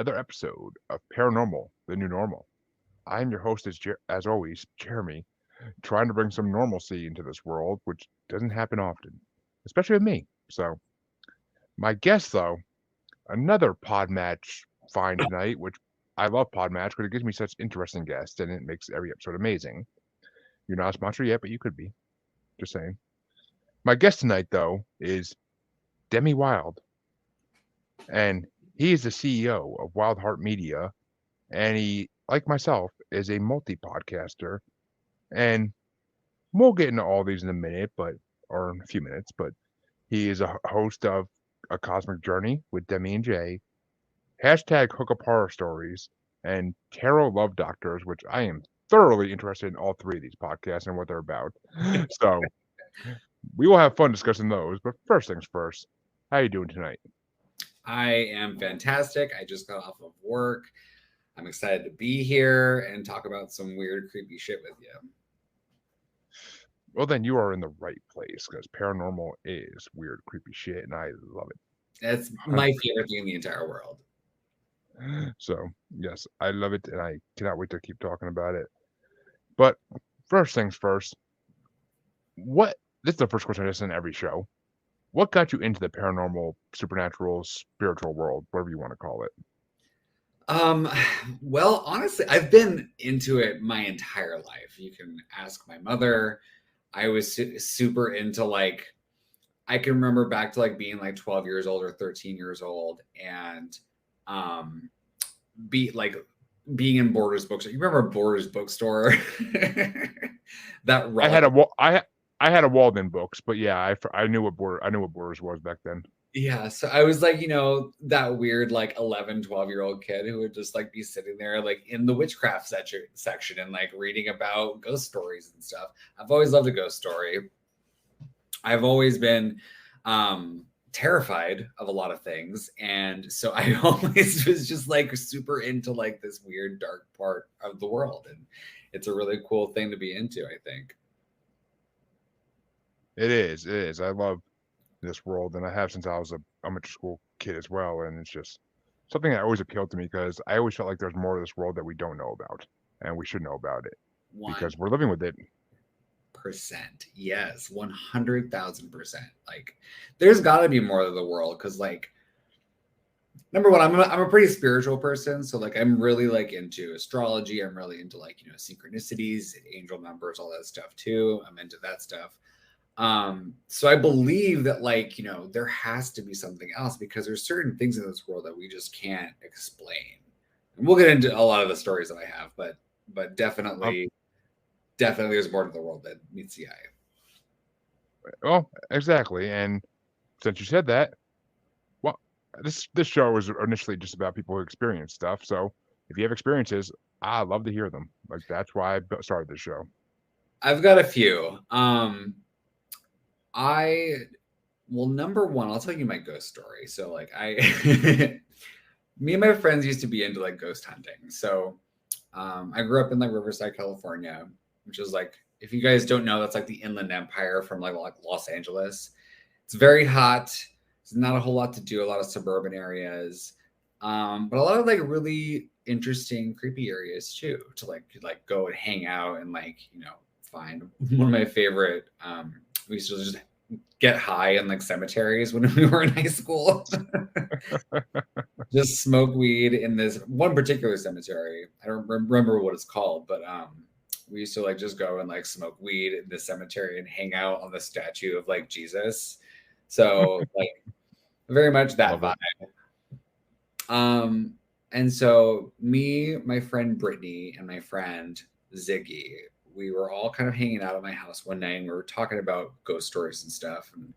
another episode of Paranormal, the New Normal. I am your host, as always, Jeremy, trying to bring some normalcy into this world, which doesn't happen often, especially with me. So, my guest, though, another pod match find tonight, which I love pod match because it gives me such interesting guests and it makes every episode amazing. You're not a sponsor yet, but you could be. Just saying. My guest tonight, though, is Demi Wylde, and he is the CEO of Wild Heart Media, and he, like myself, is a multi-podcaster. And we'll get into all these in a minute, or in a few minutes. But he is a host of A Cosmic Journey with Demi and J, hashtag Hookup Horror Stories, and Tarot Love Doctors, which I am thoroughly interested in all three of these podcasts and what they're about. So we will have fun discussing those. But first things first, how are you doing tonight? I am fantastic. I just got off of work. I'm excited to be here and talk about some weird, creepy shit with you. Well, then you are in the right place because paranormal is weird, creepy shit, and I love it. That's my favorite thing in the entire world. So, yes, I love it, and I cannot wait to keep talking about it. But first things first, this is the first question I ask in every show. What got you into the paranormal, supernatural, spiritual world, whatever you want to call it? Well, honestly, I've been into it my entire life. You can ask my mother. I was super into I can remember back to being 12 years old or 13 years old and being in Borders bookstore. You remember Borders bookstore? I had a Walden Books, but yeah, I knew what Borders was back then. Yeah, so I was that weird 11, 12-year-old kid who would just be sitting there in the witchcraft section and reading about ghost stories and stuff. I've always loved a ghost story. I've always been terrified of a lot of things, and so I always was just super into this weird dark part of the world, and it's a really cool thing to be into, I think. It is. I love this world, and I have since I was a elementary school kid as well, and it's just something that always appealed to me because I always felt like there's more to this world that we don't know about, and we should know about it because we're living with it. Yes, 100,000%. There's got to be more of the world because number one, I'm a pretty spiritual person, so I'm really into astrology. I'm really into synchronicities, angel numbers, all that stuff too. I'm into that stuff. So I believe that there has to be something else because there's certain things in this world that we just can't explain. And we'll get into a lot of the stories that I have, but definitely there's more to the world that meets the eye. Well, exactly. And since you said that, well, this show was initially just about people who experience stuff. So if you have experiences, I love to hear them. That's why I started this show. I've got a few. Number one, I'll tell you my ghost story. So me and my friends used to be into ghost hunting. So I grew up in Riverside, California, which is if you guys don't know, that's the Inland Empire from Los Angeles. It's very hot. There's not a whole lot to do, a lot of suburban areas. But a lot of really interesting, creepy areas too, to go and hang out and find. One of my favorite, we used to just get high in cemeteries when we were in high school. Just smoke weed in this one particular cemetery. I don't remember what it's called, but we used to just go and smoke weed in the cemetery and hang out on the statue of Jesus. So very much that vibe. And so me, my friend Brittany, and my friend Ziggy, we were all kind of hanging out at my house one night and we were talking about ghost stories and stuff. And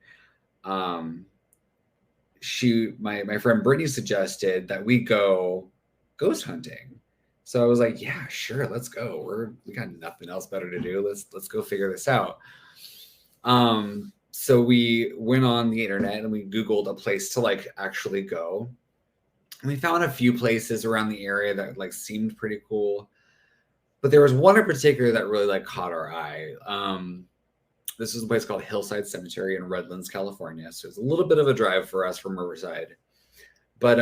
my friend Brittany suggested that we go ghost hunting. So I was like, yeah, sure, let's go. We got nothing else better to do. Let's go figure this out. So we went on the internet and we Googled a place to actually go. And we found a few places around the area that seemed pretty cool. But there was one in particular that really caught our eye. This is a place called Hillside Cemetery in Redlands, California. So it's a little bit of a drive for us from Riverside. But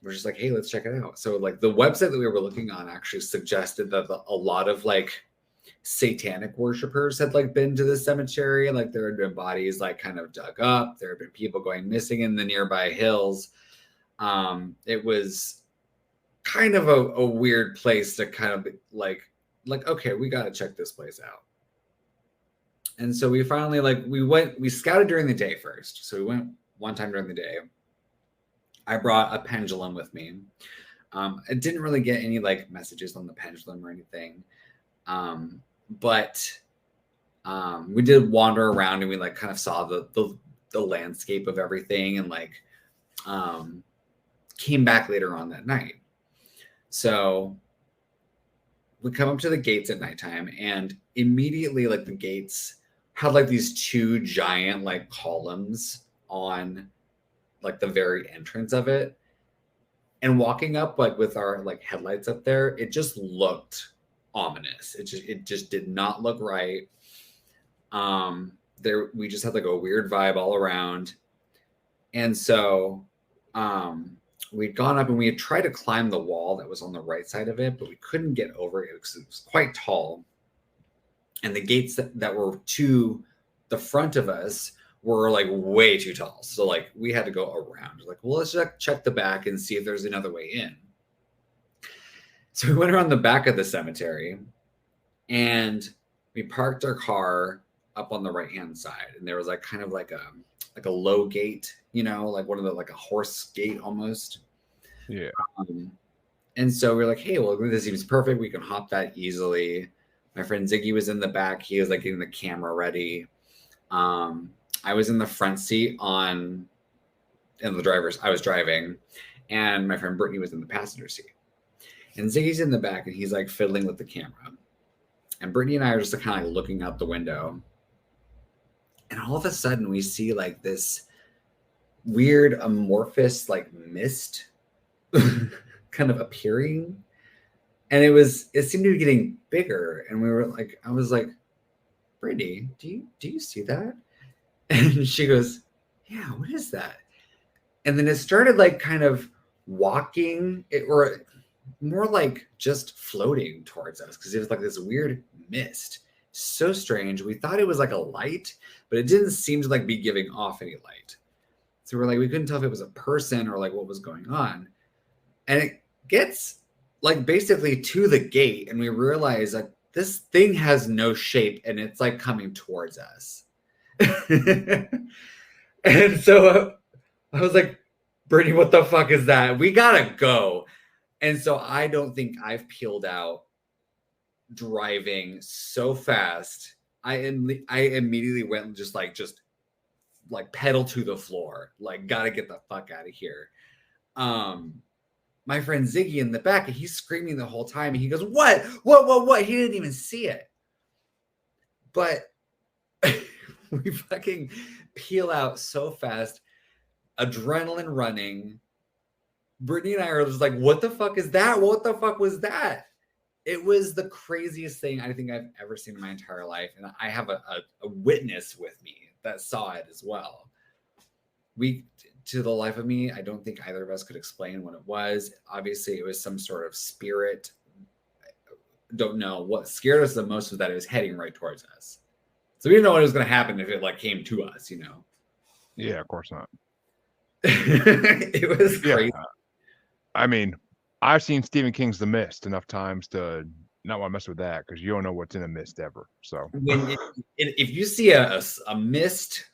we're just like, hey, let's check it out. So like the website that we were looking on actually suggested that a lot of like satanic worshipers had like been to the cemetery. Like there had been bodies like kind of dug up. There had been people going missing in the nearby hills. It was kind of a weird place to kind of like, okay, we got to check this place out. And so we finally we scouted during the day first. So we went one time during the day. I brought a pendulum with me. I didn't really get any like messages on the pendulum or anything. But we did wander around and we like kind of saw the landscape of everything and like came back later on that night. So we come up to the gates at nighttime and immediately like the gates had like these two giant like columns on like the very entrance of it. And walking up like with our like headlights up there, it just looked ominous. It just did not look right. We just had like a weird vibe all around. And so we'd gone up and we had tried to climb the wall that was on the right side of it, but we couldn't get over it because it was quite tall. And the gates that were to the front of us were like way too tall. So like we had to go around. Like, well, let's check the back and see if there's another way in. So we went around the back of the cemetery and we parked our car up on the right-hand side. And there was like kind of like a low gate, you know, like one of the like a horse gate almost. Yeah. And so we were like, hey, well, this seems perfect. We can hop that easily. My friend Ziggy was in the back. He was like getting the camera ready. I was in the front seat I was driving, and my friend Brittany was in the passenger seat. And Ziggy's in the back and he's like fiddling with the camera. And Brittany and I are just kind of like looking out the window. And all of a sudden we see like this weird amorphous like mist kind of appearing. And it seemed to be getting bigger. And I was like, Brittany, do you see that? And she goes, yeah, what is that? And then it started like kind of walking or more like just floating towards us because it was like this weird mist. So strange. We thought it was like a light, but it didn't seem to like be giving off any light. So we're like, we couldn't tell if it was a person or like what was going on. And it gets like basically to the gate and we realize like this thing has no shape and it's like coming towards us. And so I was like, Brittany, what the fuck is that? We gotta go. And so I don't think I've peeled out driving so fast. I immediately went just like pedal to the floor. Like, gotta get the fuck out of here. My friend Ziggy in the back, and he's screaming the whole time. And he goes, what? He didn't even see it. But we fucking peel out so fast, adrenaline running. Brittany and I are just like, what the fuck is that? What the fuck was that? It was the craziest thing I think I've ever seen in my entire life. And I have a witness with me that saw it as well. To the life of me, I don't think either of us could explain what it was. Obviously, it was some sort of spirit. Don't know. What scared us the most was that it was heading right towards us. So we didn't know what was going to happen if it like came to us, you know? Yeah, of course not. It was crazy. Yeah. I mean, I've seen Stephen King's The Mist enough times to not want to mess with that because you don't know what's in a mist ever. So if you see a mist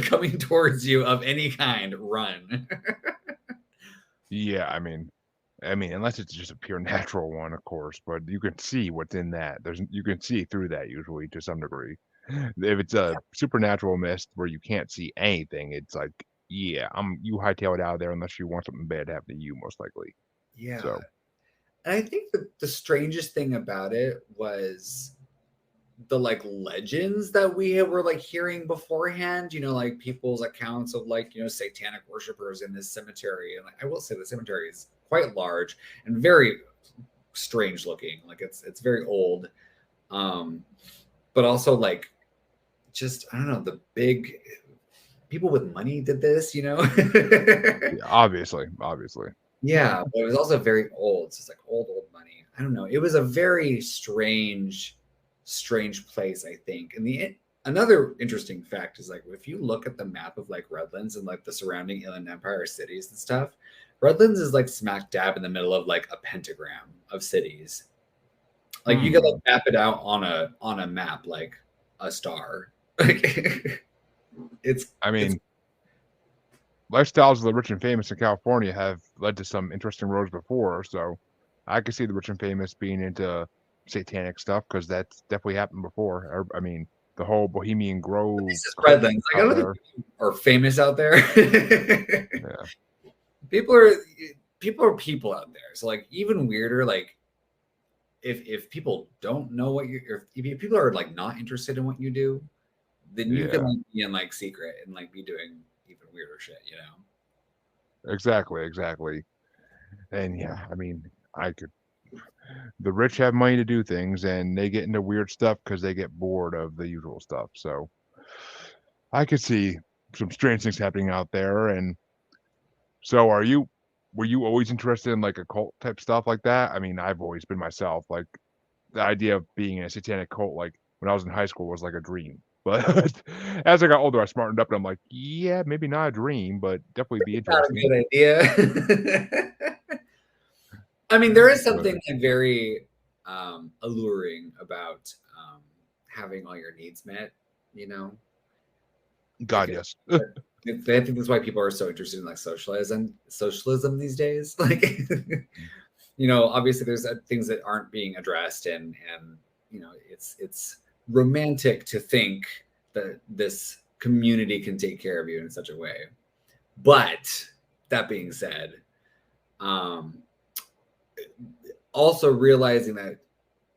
coming towards you of any kind, run. Yeah, I mean, unless it's just a pure natural one, of course, but you can see what's in that. You can see through that usually to some degree. If it's a supernatural mist where you can't see anything, it's like, yeah, you hightail it out of there unless you want something bad to happen to you, most likely. Yeah. So, and I think the strangest thing about it was the like legends that we were like hearing beforehand, you know, like people's accounts of like, you know, satanic worshipers in this cemetery. And like, I will say the cemetery is quite large and very strange looking. Like it's very old. But also like, just, I don't know, the big people with money did this, you know? yeah, obviously. Yeah, but it was also very old. So it's like old money. I don't know. It was a very strange place, I think. And the another interesting fact is like if you look at the map of like Redlands and like the surrounding Inland Empire cities and stuff, Redlands is like smack dab in the middle of like a pentagram of cities. Like you could like map it out on a map like a star. Like it's I mean, lifestyles of the rich and famous in California have led to some interesting roads before, so I could see the rich and famous being into satanic stuff because that's definitely happened before. I mean, the whole Bohemian Grove this is cult Redlands. Like I out don't there. think people are famous out there. Yeah, people are people out there. So like even weirder, like if people don't know what you're if people are like not interested in what you do, then you can yeah, like be in like secret and like be doing even weirder shit, you know? exactly. And yeah, I mean, I could. The rich have money to do things, and they get into weird stuff because they get bored of the usual stuff. So I could see some strange things happening out there. And so, were you always interested in like occult type stuff like that? I mean, I've always been myself. Like the idea of being in a satanic cult, like when I was in high school, was like a dream. But as I got older, I smartened up, and I'm like, yeah, maybe not a dream, but definitely be Not a interesting. good idea. I mean, there is But something like very alluring about having all your needs met, you know? God, Like yes, I think that's why people are so interested in like socialism these days. Like, you know, obviously there's things that aren't being addressed, and you know, it's romantic to think that this community can take care of you in such a way. But that being said, um, also realizing that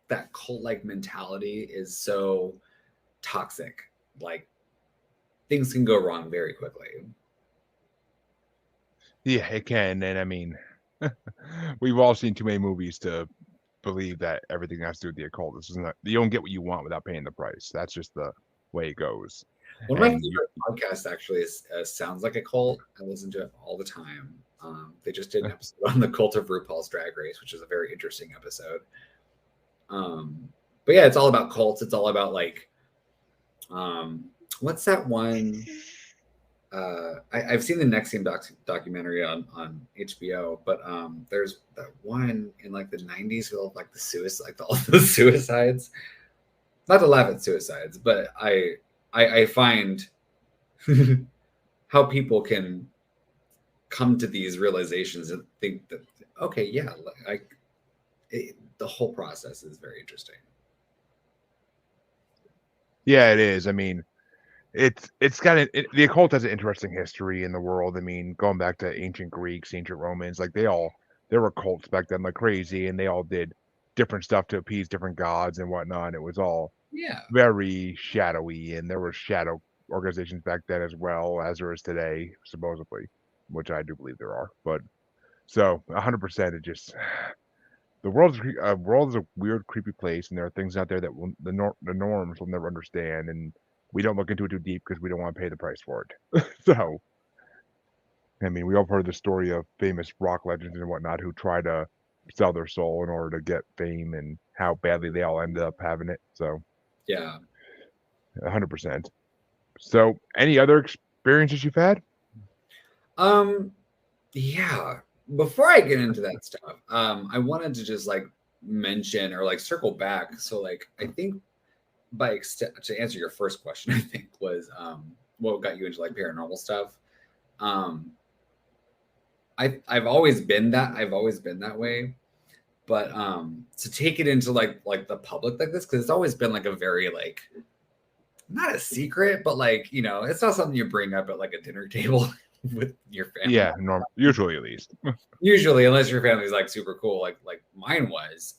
that cult like mentality is so toxic. Like things can go wrong very quickly. yeah, it can. And I mean, we've all seen too many movies to believe that everything has to do with the occult. This isn't. You don't get what you want without paying the price. That's just the way it goes. One of my And you, favorite podcasts actually is Sounds Like a Cult. I listen to it all the time. They just did an episode on the cult of RuPaul's Drag Race, which is a very interesting episode. But yeah, it's all about cults. It's all about like, what's that one? I've seen the Nexium documentary on HBO, but there's that one in like the 90s with all, like the suicide, like all the suicides. Not to laugh at suicides, but I find how people can come to these realizations and think that okay, yeah, the whole process is very interesting. yeah, it is. I mean, it's got the occult has an interesting history in the world. I mean, going back to ancient Greeks, ancient Romans, like there were cults back then like crazy, and they all did different stuff to appease different gods and whatnot. It was all Yeah, very shadowy, and there were shadow organizations back then as well as there is today, supposedly, which I do believe there are. But so 100%, it just world is a weird, creepy place, and there are things out there that the norms will never understand, and we don't look into it too deep because we don't want to pay the price for it. So, I mean, we all heard the story of famous rock legends and whatnot who try to sell their soul in order to get fame, and how badly they all ended up having it. So, yeah. 100%. So, any other experiences you've had? Yeah. Before I get into that stuff, I wanted to just like mention or like circle back. So like I think by extent to answer your first question, I think was what got you into like paranormal stuff. Um I've always been that way. But to take it into like the public like this, because it's always been like a very like not a secret, but like, you know, it's not something you bring up at like a dinner table with your family. Yeah, usually at least. Usually, unless your family's like super cool, like mine was.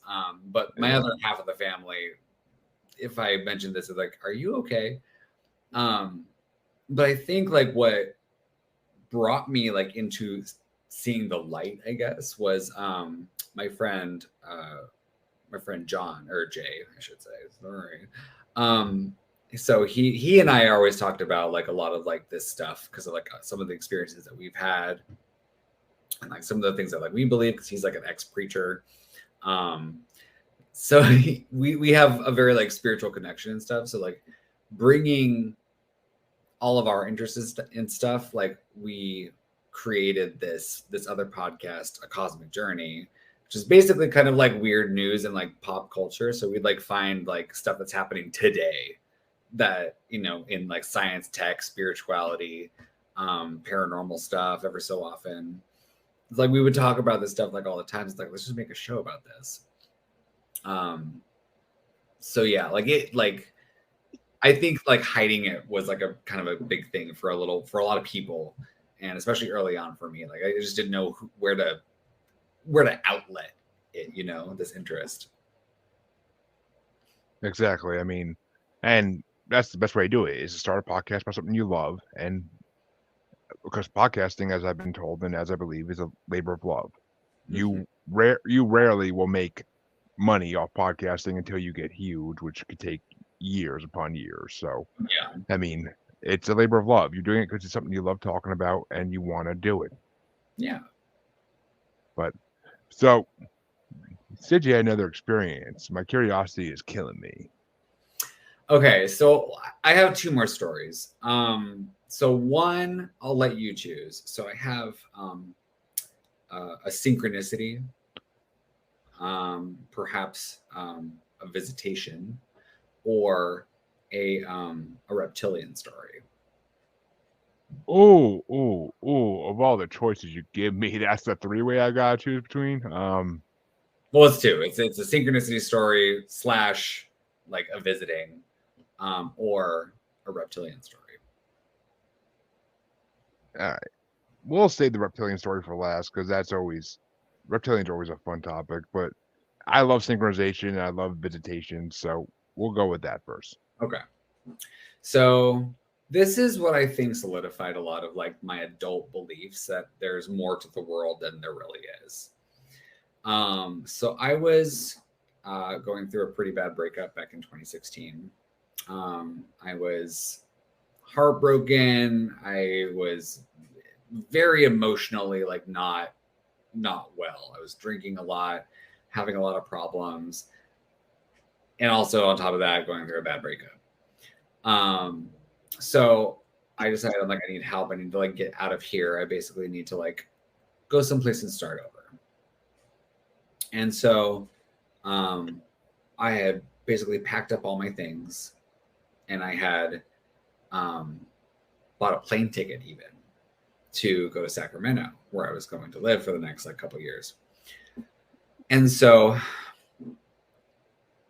But my Yeah. other half of the family, if I mentioned this, is like, are you okay? Um, but I think like what brought me like into seeing the light, I guess, was my friend John or Jay, I should say. Sorry. Um, so he and I always talked about like a lot of like this stuff because of like some of the experiences that we've had. and like some of the things that like we believe, because he's like an ex-preacher. So we have a very like spiritual connection and stuff. So like bringing all of our interests in stuff, like we created this other podcast, A Cosmic Journey, which is basically kind of like weird news and like pop culture. So we'd like find like stuff that's happening today that, you know, in like science, tech, spirituality, paranormal stuff every so often. It's like we would talk about this stuff like all the time. It's like, let's just make a show about this. So yeah, like it, like I think like hiding it was like a kind of a big thing for a lot of people, and especially early on for me. Like I just didn't know where to outlet it, you know, this interest. Exactly. I mean, and that's the best way to do it, is to start a podcast about something you love. And because podcasting, as I've been told and as I believe, is a labor of love. Mm-hmm. You rarely will make money off podcasting until you get huge, which could take years upon years. So Yeah. I mean, it's a labor of love. You're doing it because it's something you love talking about and you want to do it. Yeah. But so, said you had another experience. My curiosity is killing me. Okay, so I have two more stories. So one I'll let you choose. So I have a synchronicity, perhaps a visitation, or a reptilian story. Oh, oh, oh! Of all the choices you give me, that's the three-way I gotta choose between. Well, it's two. It's a synchronicity story / like a visiting, or a reptilian story. All right, we'll save the reptilian story for last because reptilians are always a fun topic. But I love synchronization and I love visitation, so we'll go with that first. Okay. So this is what I think solidified a lot of like my adult beliefs that there's more to the world than there really is. So I was going through a pretty bad breakup back in 2016. I was heartbroken. I was very emotionally like not well. I was drinking a lot, having a lot of problems, and also on top of that, going through a bad breakup. So I decided I'm like, I need help. I need to like get out of here. I basically need to like go someplace and start over. And so I had basically packed up all my things, and I had bought a plane ticket even to go to Sacramento, where I was going to live for the next like couple years. And so,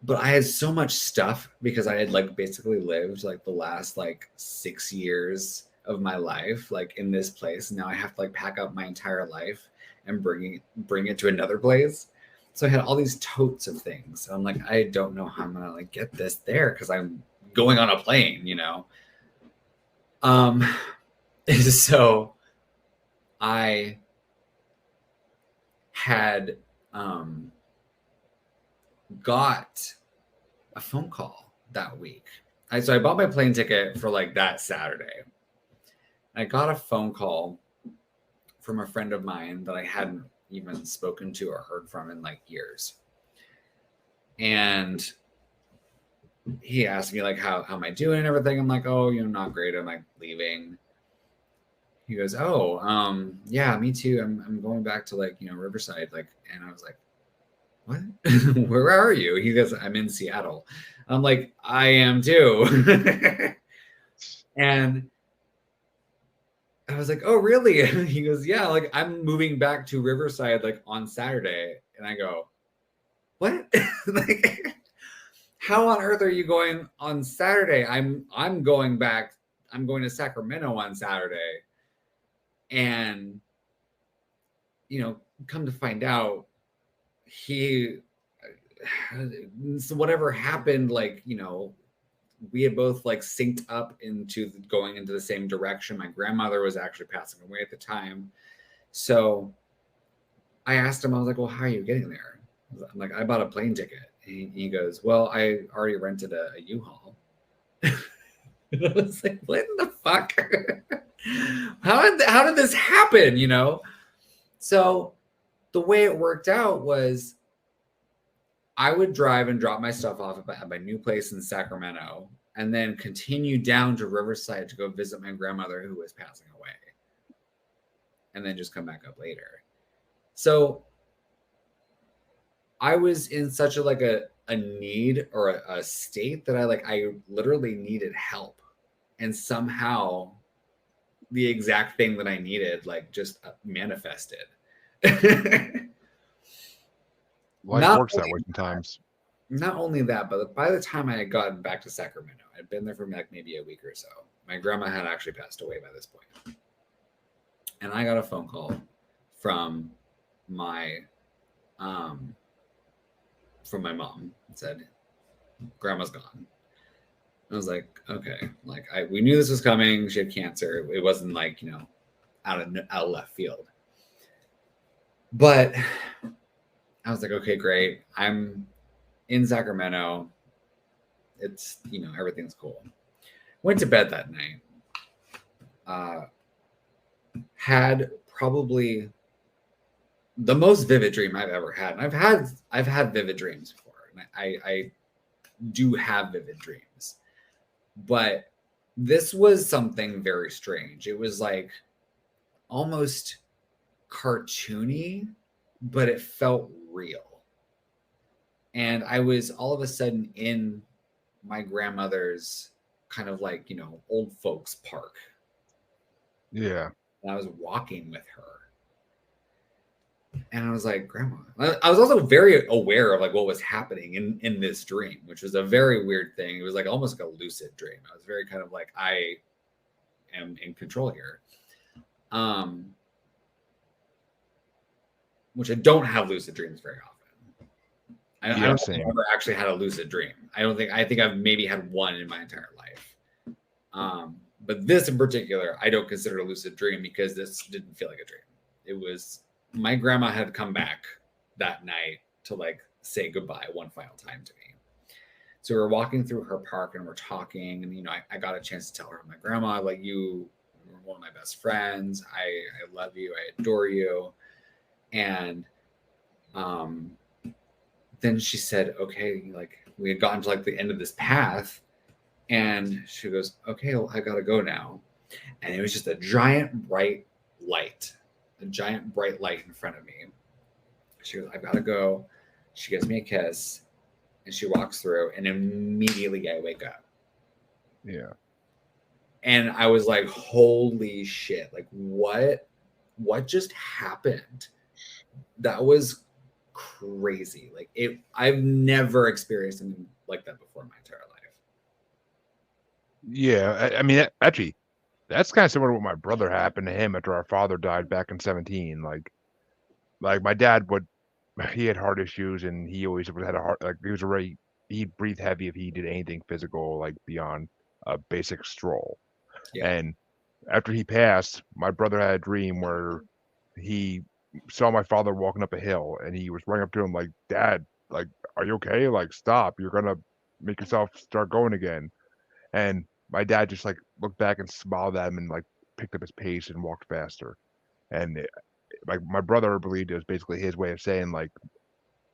but I had so much stuff because I had like basically lived like the last like 6 years of my life like in this place. Now I have to like pack up my entire life and bring it to another place. So I had all these totes of things. And I'm like, I don't know how I'm gonna like get this there because I'm going on a plane, you know. So I had got a phone call that week. So I bought my plane ticket for like that Saturday. I got a phone call from a friend of mine that I hadn't even spoken to or heard from in like years. And he asked me like, how am I doing and everything? I'm like, oh, you know, not great. I'm like leaving. He goes, oh, yeah, me too. I'm going back to like, you know, Riverside. Like, and I was like, what? Where are you? He goes, I'm in Seattle. I'm like, I am too. And I was like, oh, really? He goes, yeah, like I'm moving back to Riverside like on Saturday. And I go, what? Like, how on earth are you going on Saturday? I'm going back. I'm going to Sacramento on Saturday. And, you know, come to find out, so whatever happened, like, you know, we had both like synced up into going into the same direction. My grandmother was actually passing away at the time. So I asked him, I was like, well, how are you getting there? I'm like, I bought a plane ticket. And he goes, well, I already rented a U-Haul. And I was like, what in the fuck? How did this happen, you know? So the way it worked out was I would drive and drop my stuff off at my new place in Sacramento and then continue down to Riverside to go visit my grandmother who was passing away. And then just come back up later. So I was in such a need or a state that I literally needed help. And somehow the exact thing that I needed just manifested. Life works that way sometimes. Not only that, but by the time I had gotten back to Sacramento, I'd been there for maybe a week or so. My grandma had actually passed away by this point. And I got a phone call from my mom. It said, "Grandma's gone." I was like, okay. We knew this was coming. She had cancer. It wasn't out of left field. But I was like, okay, great. I'm in Sacramento. It's, everything's cool. Went to bed that night. Had probably the most vivid dream I've ever had. And I've had vivid dreams before. And I do have vivid dreams. But this was something very strange. It was almost cartoony, but it felt real. And I was all of a sudden in my grandmother's kind of old folks park. Yeah. And I was walking with her. And I was like, Grandma. I was also very aware of what was happening in this dream, which was a very weird thing. It was almost like a lucid dream. I was very kind of I am in control here. Which I don't have lucid dreams very often. I don't think I've ever actually had a lucid dream. I think I've maybe had one in my entire life. But this in particular, I don't consider a lucid dream because this didn't feel like a dream. It was my grandma had come back that night to say goodbye one final time to me. So we're walking through her park and we're talking, and I got a chance to tell her, my grandma, you were one of my best friends. I love you. I adore you. And then she said, okay, we had gotten to the end of this path, and she goes, okay, well, I gotta go now. And it was just a giant bright light in front of me. She goes, I've got to go. She gives me a kiss and she walks through, and immediately I wake up. Yeah. And I was like, holy shit. What just happened? That was crazy. I've never experienced something like that before in my entire life. Yeah. I mean, actually, that's kind of similar to what my brother happened to him after our father died back in 2017. My dad he had heart issues, and he always had a heart, he'd breathe heavy if he did anything physical, beyond a basic stroll. Yeah. And after he passed, my brother had a dream where he saw my father walking up a hill, and he was running up to him like, Dad, are you okay? Stop. You're going to make yourself start going again. And my dad just looked back and smiled at him and picked up his pace and walked faster. And my brother believed it was basically his way of saying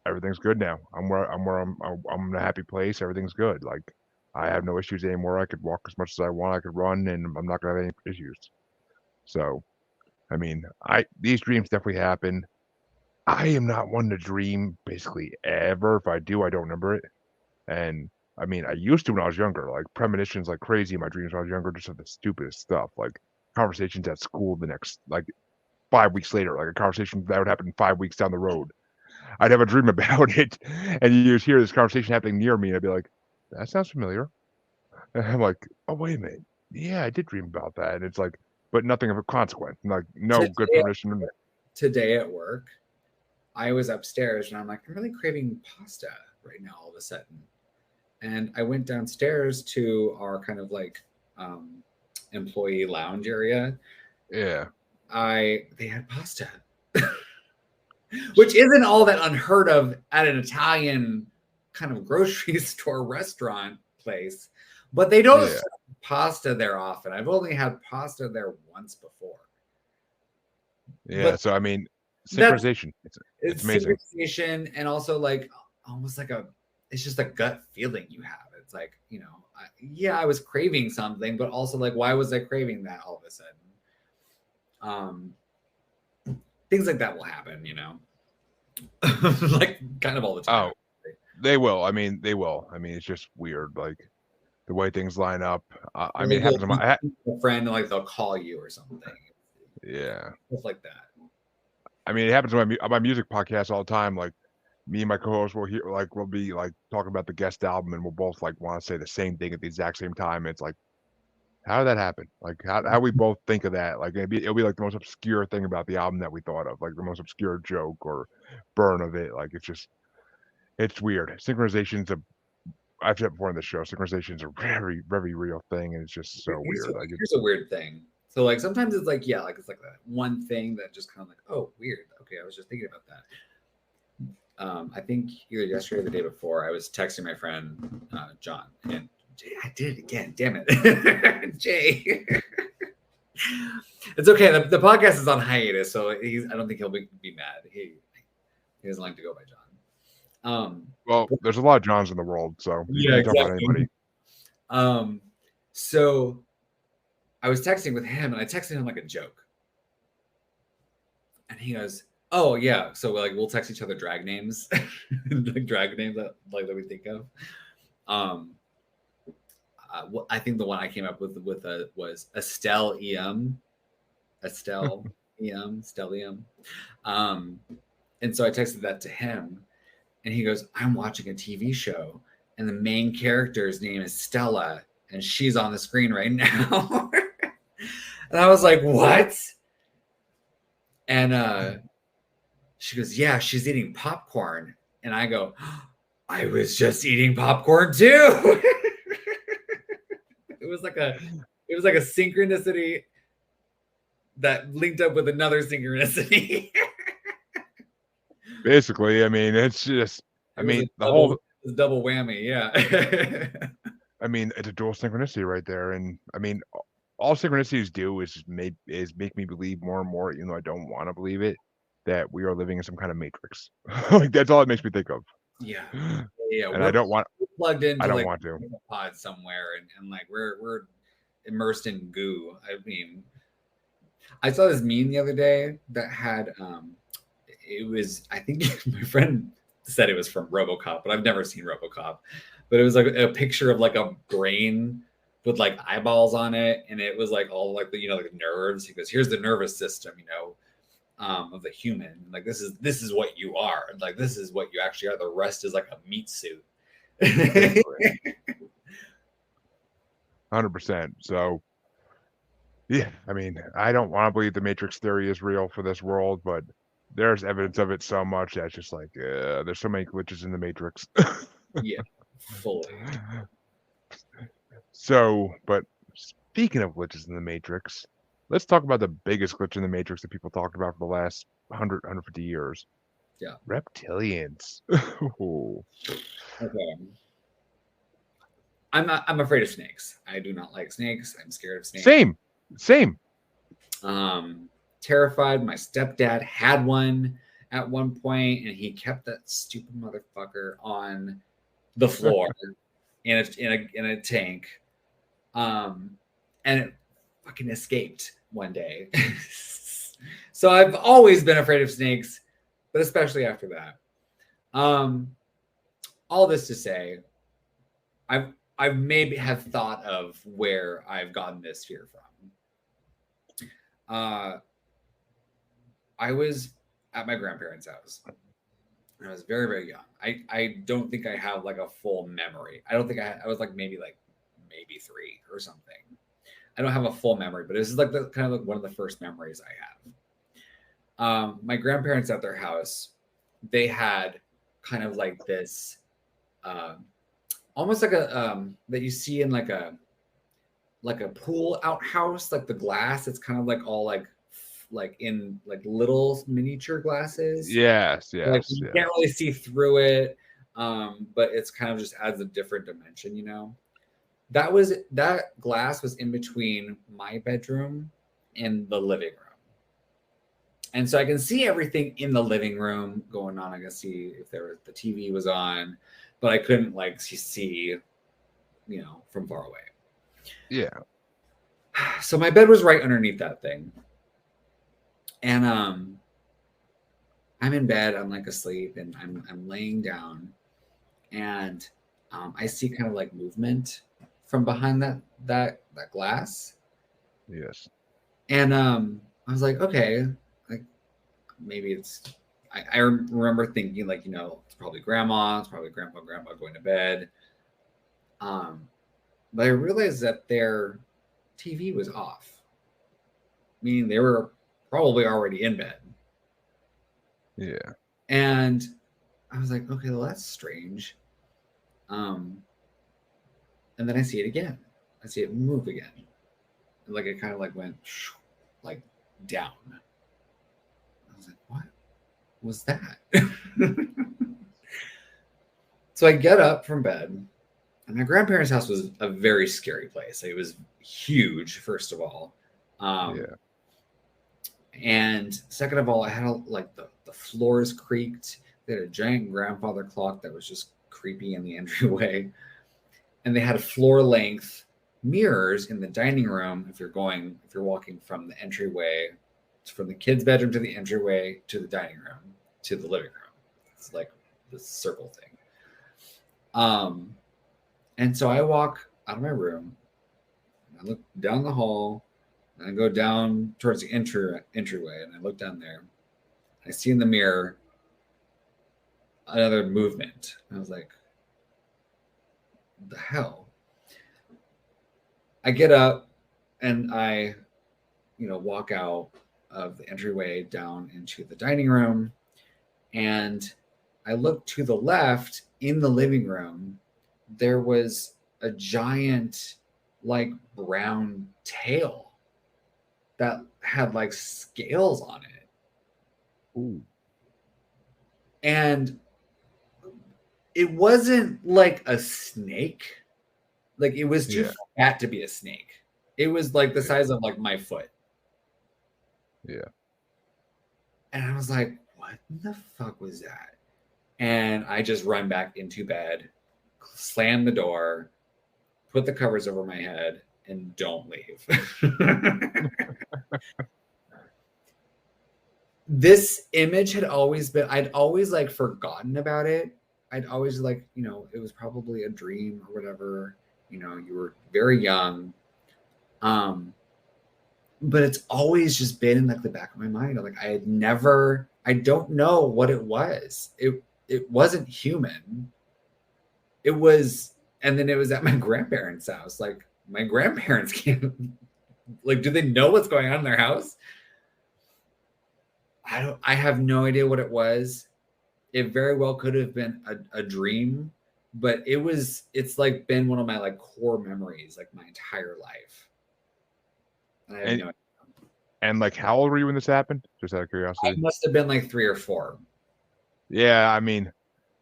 everything's good now. I'm in a happy place. Everything's good. I have no issues anymore. I could walk as much as I want. I could run, and I'm not gonna have any issues. So, I mean, these dreams definitely happen. I am not one to dream basically ever. If I do, I don't remember it. And I mean, I used to when I was younger, premonitions like crazy in my dreams when I was younger, just the stupidest stuff, conversations at school the next, 5 weeks later, a conversation that would happen 5 weeks down the road. I'd have a dream about it, and you just hear this conversation happening near me, and I'd be like, that sounds familiar. And I'm like, oh, wait a minute. Yeah, I did dream about that. And it's but nothing of a consequence. No good premonition. Today at work, I was upstairs, and I'm I'm really craving pasta right now all of a sudden. And I went downstairs to our kind of employee lounge area. Yeah. They had pasta, which isn't all that unheard of at an Italian kind of grocery store restaurant place, but they don't serve pasta there often. I've only had pasta there once before. Yeah. So, I mean, synchronization. It's amazing. Synchronization, and also like almost like it's just a gut feeling you have. It's like, you know, I was craving something, but also like, why was I craving that all of a sudden? Things like that will happen, you know, like kind of all the time. Oh, they will. I mean, they will. I mean, it's just weird, like the way things line up. I mean, it happens to my friend, like they'll call you or something. Yeah, stuff like that. I mean, it happens to my music podcast all the time. Like me and my co-host will we'll be like talking about the guest album, and we'll both like want to say the same thing at the exact same time. It's like, how did that happen? Like how we both think of that? Like it'll be like the most obscure thing about the album that we thought of, like the most obscure joke or burn of it. Like it's weird. Synchronization's I've said before in the show, synchronization's a very, very real thing, and it's just so weird. Like here's a weird thing. So like sometimes it's like, yeah, like it's like that one thing that just kind of like, oh, weird. Okay, I was just thinking about that. I think either yesterday or the day before, I was texting my friend John, and Jay, I did it again. Damn it, Jay. It's okay. The podcast is on hiatus, so I don't think he'll be mad. He doesn't like to go by John. Well, there's a lot of Johns in the world, so you yeah, can't talk about anybody. So I was texting with him, and I texted him like a joke, and he goes, "Oh yeah, so like we'll text each other drag names, like drag names that we think of." I think the one I came up with was Estelle EM, Estelle EM, Stellium. And so I texted that to him, and he goes, "I'm watching a TV show, and the main character's name is Stella, and she's on the screen right now." And I was like, "What?" And she goes, "Yeah, she's eating popcorn." And I go, "I was just eating popcorn too." It was like a synchronicity that linked up with another synchronicity. Basically, I mean, it's just, the whole double whammy, yeah. I mean, it's a dual synchronicity right there, and I mean, all synchronicities do is make me believe more and more, even though I don't want to believe it, that we are living in some kind of matrix. Like that's all it makes me think of. Yeah. And I don't want. Plugged into I don't want to. A pod somewhere, and like we're immersed in goo. I mean, I saw this meme the other day that had it was, I think my friend said it was from RoboCop, but I've never seen RoboCop. But it was like a picture of like a brain with like eyeballs on it, and it was like all like the like nerves. He goes, "Here's the nervous system, of the human. Like this is what you are. Like this is what you actually are. The rest is like a meat suit." 100%. So, yeah, I mean, I don't want to believe the Matrix theory is real for this world, but there's evidence of it so much that's just like, there's so many glitches in the Matrix. Yeah, fully. So, but speaking of glitches in the Matrix, let's talk about the biggest glitch in the Matrix that people talked about for the last 150 years. Yeah. Reptilians. Okay. I'm afraid of snakes. I do not like snakes. I'm scared of snakes. Same. Terrified. My stepdad had one at one point, and he kept that stupid motherfucker on the floor in a tank. And it fucking escaped one day. So I've always been afraid of snakes, but especially after that. All this to say, I've maybe have thought of where I've gotten this fear from. I was at my grandparents' house. I was very, very young. I don't think I have like a full memory. I don't think I was like maybe 3 or something. I don't have a full memory, but this is like the kind of like one of the first memories I have. My grandparents at their house, they had kind of like this, almost like a that you see in like a pool outhouse, like the glass. It's kind of like all like in like little miniature glasses. Yes. Like you can't really see through it, but it's kind of just adds a different dimension, That glass was in between my bedroom and the living room. And so I can see everything in the living room going on. I can see if the TV was on, but I couldn't like see, from far away. Yeah. So my bed was right underneath that thing. And I'm in bed, I'm like asleep, and I'm laying down, and I see kind of like movement from behind that glass. Yes. And I was like, okay, like maybe it's I remember thinking like, it's probably grandma, it's probably grandpa going to bed. But I realized that their TV was off, meaning they were probably already in bed. Yeah. And I was like, okay, well, that's strange. And then I see it again. I see it move again. And like it kind of like went like down. I was like, what was that? So I get up from bed, and my grandparents' house was a very scary place. It was huge, first of all. Yeah. And second of all, I had like the floors creaked. They had a giant grandfather clock that was just creepy in the entryway. And they had floor length mirrors in the dining room if you're walking from the entryway, from the kids' bedroom to the entryway to the dining room to the living room. It's like this circle thing. And so I walk out of my room, and I look down the hall, and I go down towards the entryway, and I look down there. I see in the mirror another movement. I was like, what the hell? I get up and I, walk out of the entryway down into the dining room, and I look to the left in the living room. There was a giant, like, brown tail that had like scales on it. Ooh. And it wasn't like a snake. Like it was too fat to be a snake. It was like the size of like my foot. Yeah. And I was like, what the fuck was that? And I just run back into bed, slam the door, put the covers over my head, and don't leave. This image had always been, I'd always like forgotten about it. I'd always like, it was probably a dream or whatever. You were very young. But it's always just been in like the back of my mind. Like I don't know what it was. It wasn't human. It was, and then it was at my grandparents' house. Like my grandparents can't, like, do they know what's going on in their house? I have no idea what it was. It very well could have been a dream, but it's like been one of my like core memories, like my entire life. And I have no idea. And like, how old were you when this happened? Just out of curiosity. I must have been like 3 or 4. Yeah, I mean,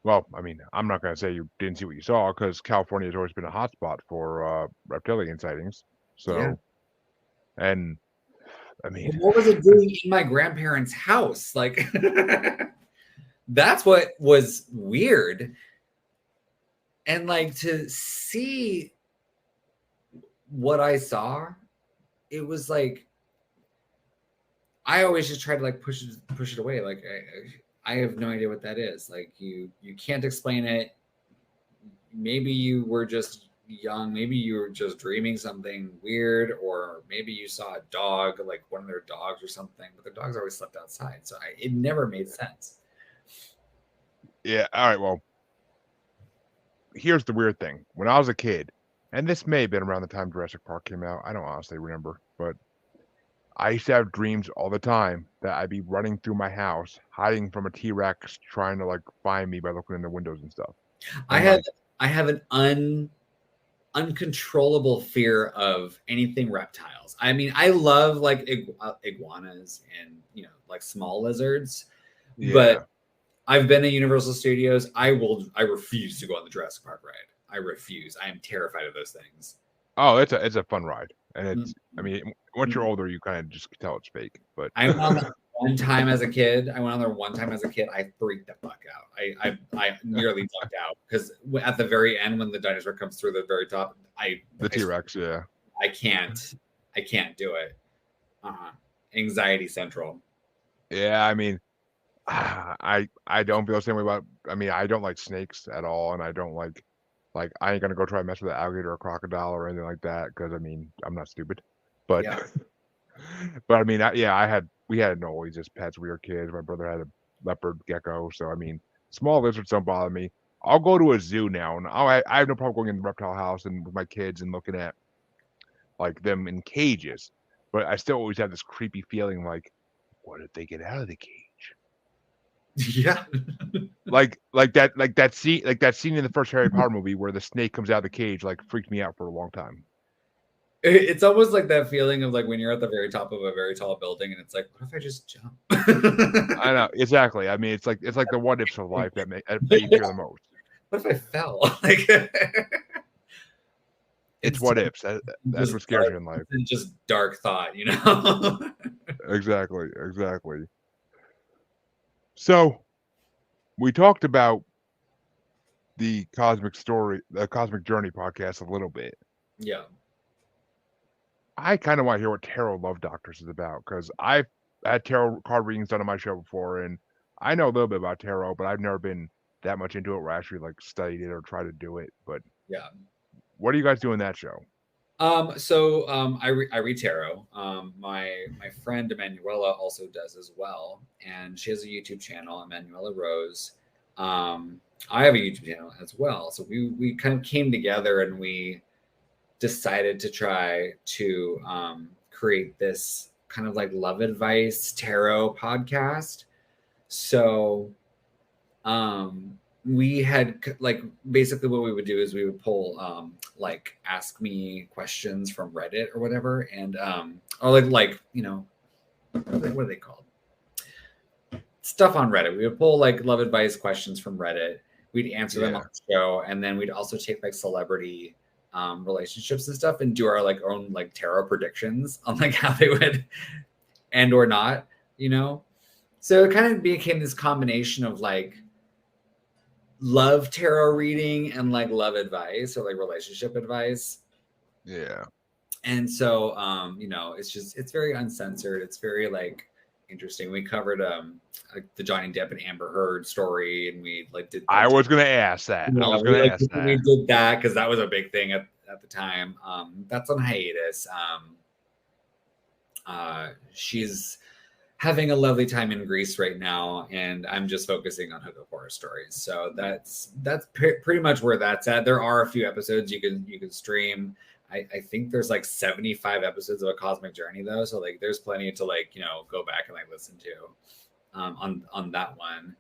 I'm not going to say you didn't see what you saw, because California has always been a hotspot for reptilian sightings. So, Yeah. And I mean, what was it doing in my grandparents' house? Like, that's what was weird. And like to see what I saw, it was like, I always just try to like push it away. Like I have no idea what that is. Like you can't explain it. Maybe you were just young. Maybe you were just dreaming something weird, or maybe you saw a dog, like one of their dogs or something. But their dogs always slept outside, so it never made sense. Yeah. All right. Well, here's the weird thing. When I was a kid, and this may have been around the time Jurassic Park came out, I don't honestly remember, but I used to have dreams all the time that I'd be running through my house, hiding from a T-Rex, trying to like find me by looking in the windows and stuff. And I have an uncontrollable fear of anything reptiles. I mean, I love like iguanas and like small lizards, but I've been at Universal Studios. I refuse to go on the Jurassic Park ride. I refuse. I am terrified of those things. Oh, it's a fun ride, and it's. I mean, once you're older, you kind of just tell it's fake. But I went one time as a kid. I went on there one time as a kid. I freaked the fuck out. I nearly ducked out because at the very end, when the dinosaur comes through the very top, the T-Rex, yeah. I can't do it. Anxiety central. Yeah, I mean, I don't feel the same way about. I mean, I don't like snakes at all, and I don't like I ain't gonna go try to mess with an alligator or a crocodile or anything like that because I mean I'm not stupid. But Yeah. but I mean, we had noise as pets. We were kids. My brother had a leopard gecko, so I mean, small lizards don't bother me. I'll go to a zoo now, and I have no problem going in the reptile house and with my kids and looking at like them in cages. But I still always have this creepy feeling like, what if they get out of the cage? Yeah. like that scene in the first Harry Potter movie where the snake comes out of the cage like freaked me out for a long time. It's almost like that feeling of like when you're at the very top of a very tall building and it's like, what if I just jump? I know, exactly. I mean, it's like the what ifs of life that make you fear the most. What if I fell? Like it's what ifs. That's what scares you in life. It's just dark thought, you know? Exactly. So we talked about the Cosmic Journey podcast a little bit. Yeah. I kind of want to hear what Tarot Love Doctors is about because I've had tarot card readings done on my show before, and I know a little bit about tarot, but I've never been that much into it where I actually like studied it or tried to do it. But yeah, what do you guys do in that show? I read tarot. My friend Emanuela also does as well, and she has a YouTube channel, Emanuela Rose. I have a YouTube channel as well, so we kind of came together and we decided to try to create this kind of like love advice tarot podcast. So we had like basically what we would do is we would pull like ask me questions from Reddit or whatever, and or like you know what are they called, stuff on Reddit. We would pull like love advice questions from Reddit. We'd answer them on the show, and then we'd also take like celebrity relationships and stuff and do our like own like tarot predictions on like how they would end or not, you know. So it kind of became this combination of like love tarot reading and like love advice or like relationship advice. Yeah. And so you know, it's very uncensored. It's very like interesting. We covered like the Johnny Depp and Amber Heard story, and we like did. I was gonna ask that. Yeah, I was gonna ask that. We did that because that was a big thing at the time. That's on hiatus. She's having a lovely time in Greece right now, and I'm just focusing on Hookup horror stories. So that's pretty much where that's at. There are a few episodes you can stream. I think there's like 75 episodes of A Cosmic Journey though, so like there's plenty to like, you know, go back and like listen to on that one.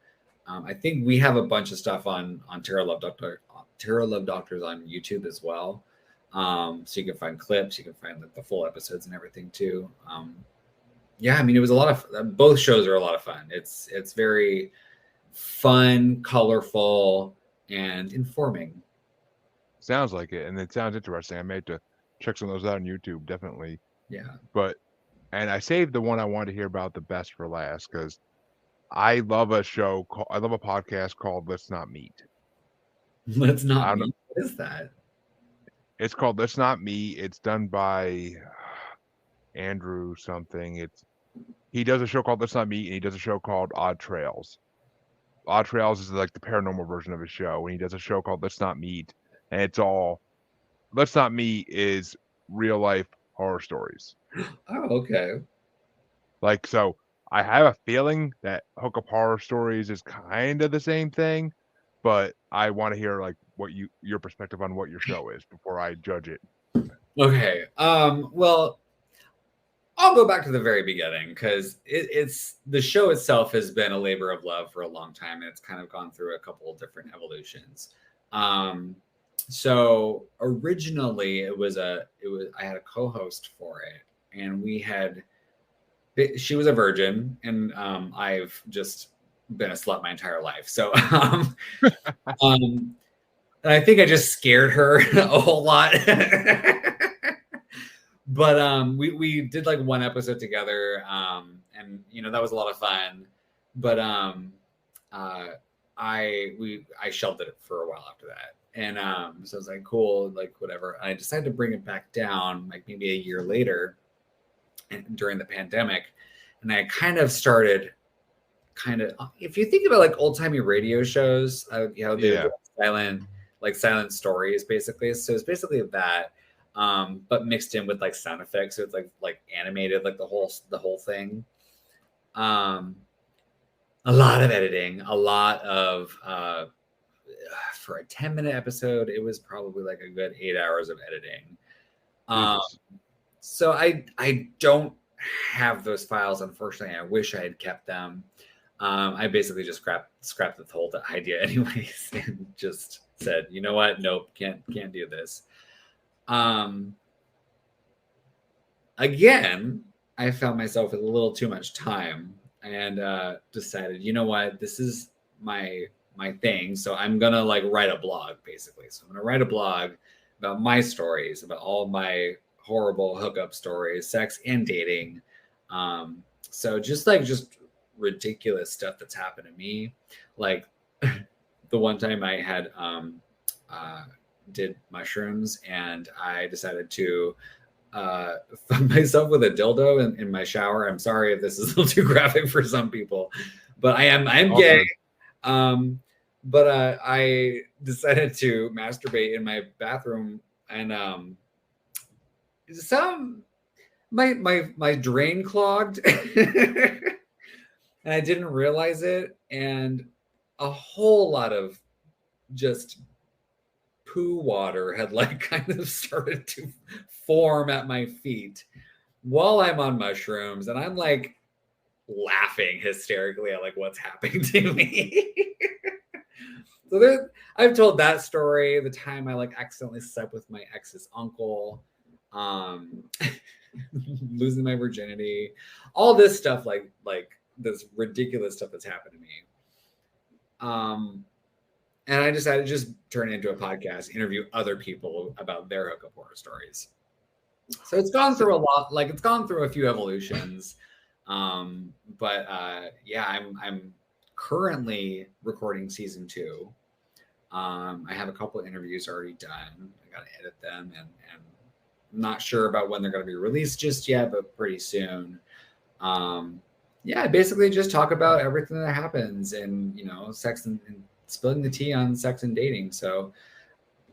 I think we have a bunch of stuff on Tarot Love Doctors on YouTube as well. So you can find clips, you can find like the full episodes and everything too. Yeah, I mean, it was a lot of both shows are a lot of fun. It's very fun, colorful, and informing. Sounds like it, and it sounds interesting. I may have to check some of those out on YouTube, definitely. Yeah. And I saved the one I wanted to hear about the best for last because I love a podcast called Let's Not Meet. Let's Not Meet? What is that? It's called Let's Not Meet. It's done by Andrew something. He does a show called Let's Not Meet, and he does a show called Odd Trails. Odd Trails is like the paranormal version of his show, and he does a show called Let's Not Meet, and it's all Let's Not Meet is real life horror stories. Oh, okay. Like, so I have a feeling that Hookup horror stories is kind of the same thing, but I want to hear like what your perspective on what your show is before I judge it. Okay. Well, I'll go back to the very beginning because it's the show itself has been a labor of love for a long time, and it's kind of gone through a couple of different evolutions. So originally I had a co-host for it, and she was a virgin, and I've just been a slut my entire life. So and I think I just scared her a whole lot. But we did like one episode together, and that was a lot of fun. But I shelved it for a while after that. And so I was like, cool, like whatever. I decided to bring it back down like maybe a year later during the pandemic. And I kind of started if you think about like old timey radio shows, they do silent stories basically. So it's basically that, but mixed in with like sound effects. So it's like animated, like the whole thing. A lot of editing, a lot of for a 10-minute episode, it was probably like a good 8 hours of editing. So I don't have those files, unfortunately. I wish I had kept them. I basically just scrapped the whole idea anyways, and just said, you know what? Nope, can't do this. Again, I found myself with a little too much time, and decided, you know what? This is my thing. So I'm gonna like write a blog, basically. So I'm gonna write a blog about my stories, about all my horrible hookup stories, sex and dating. So just ridiculous stuff that's happened to me. Like the one time I had did mushrooms, and I decided to find myself with a dildo in my shower. I'm sorry if this is a little too graphic for some people, but I'm gay. But I decided to masturbate in my bathroom, and my drain clogged, and I didn't realize it, and a whole lot of just poo water had like kind of started to form at my feet while I'm on mushrooms, and I'm like laughing hysterically at like what's happening to me. So I've told that story, the time I like accidentally slept with my ex's uncle, losing my virginity, all this stuff, like this ridiculous stuff that's happened to me. And I decided to just turn it into a podcast, interview other people about their hookup horror stories. So it's gone through a lot, like it's gone through a few evolutions. But yeah, I'm currently recording season 2. I have a couple of interviews already done. I got to edit them, and I'm not sure about when they're going to be released just yet, but pretty soon. Yeah, basically just talk about everything that happens, and sex and spilling the tea on sex and dating. So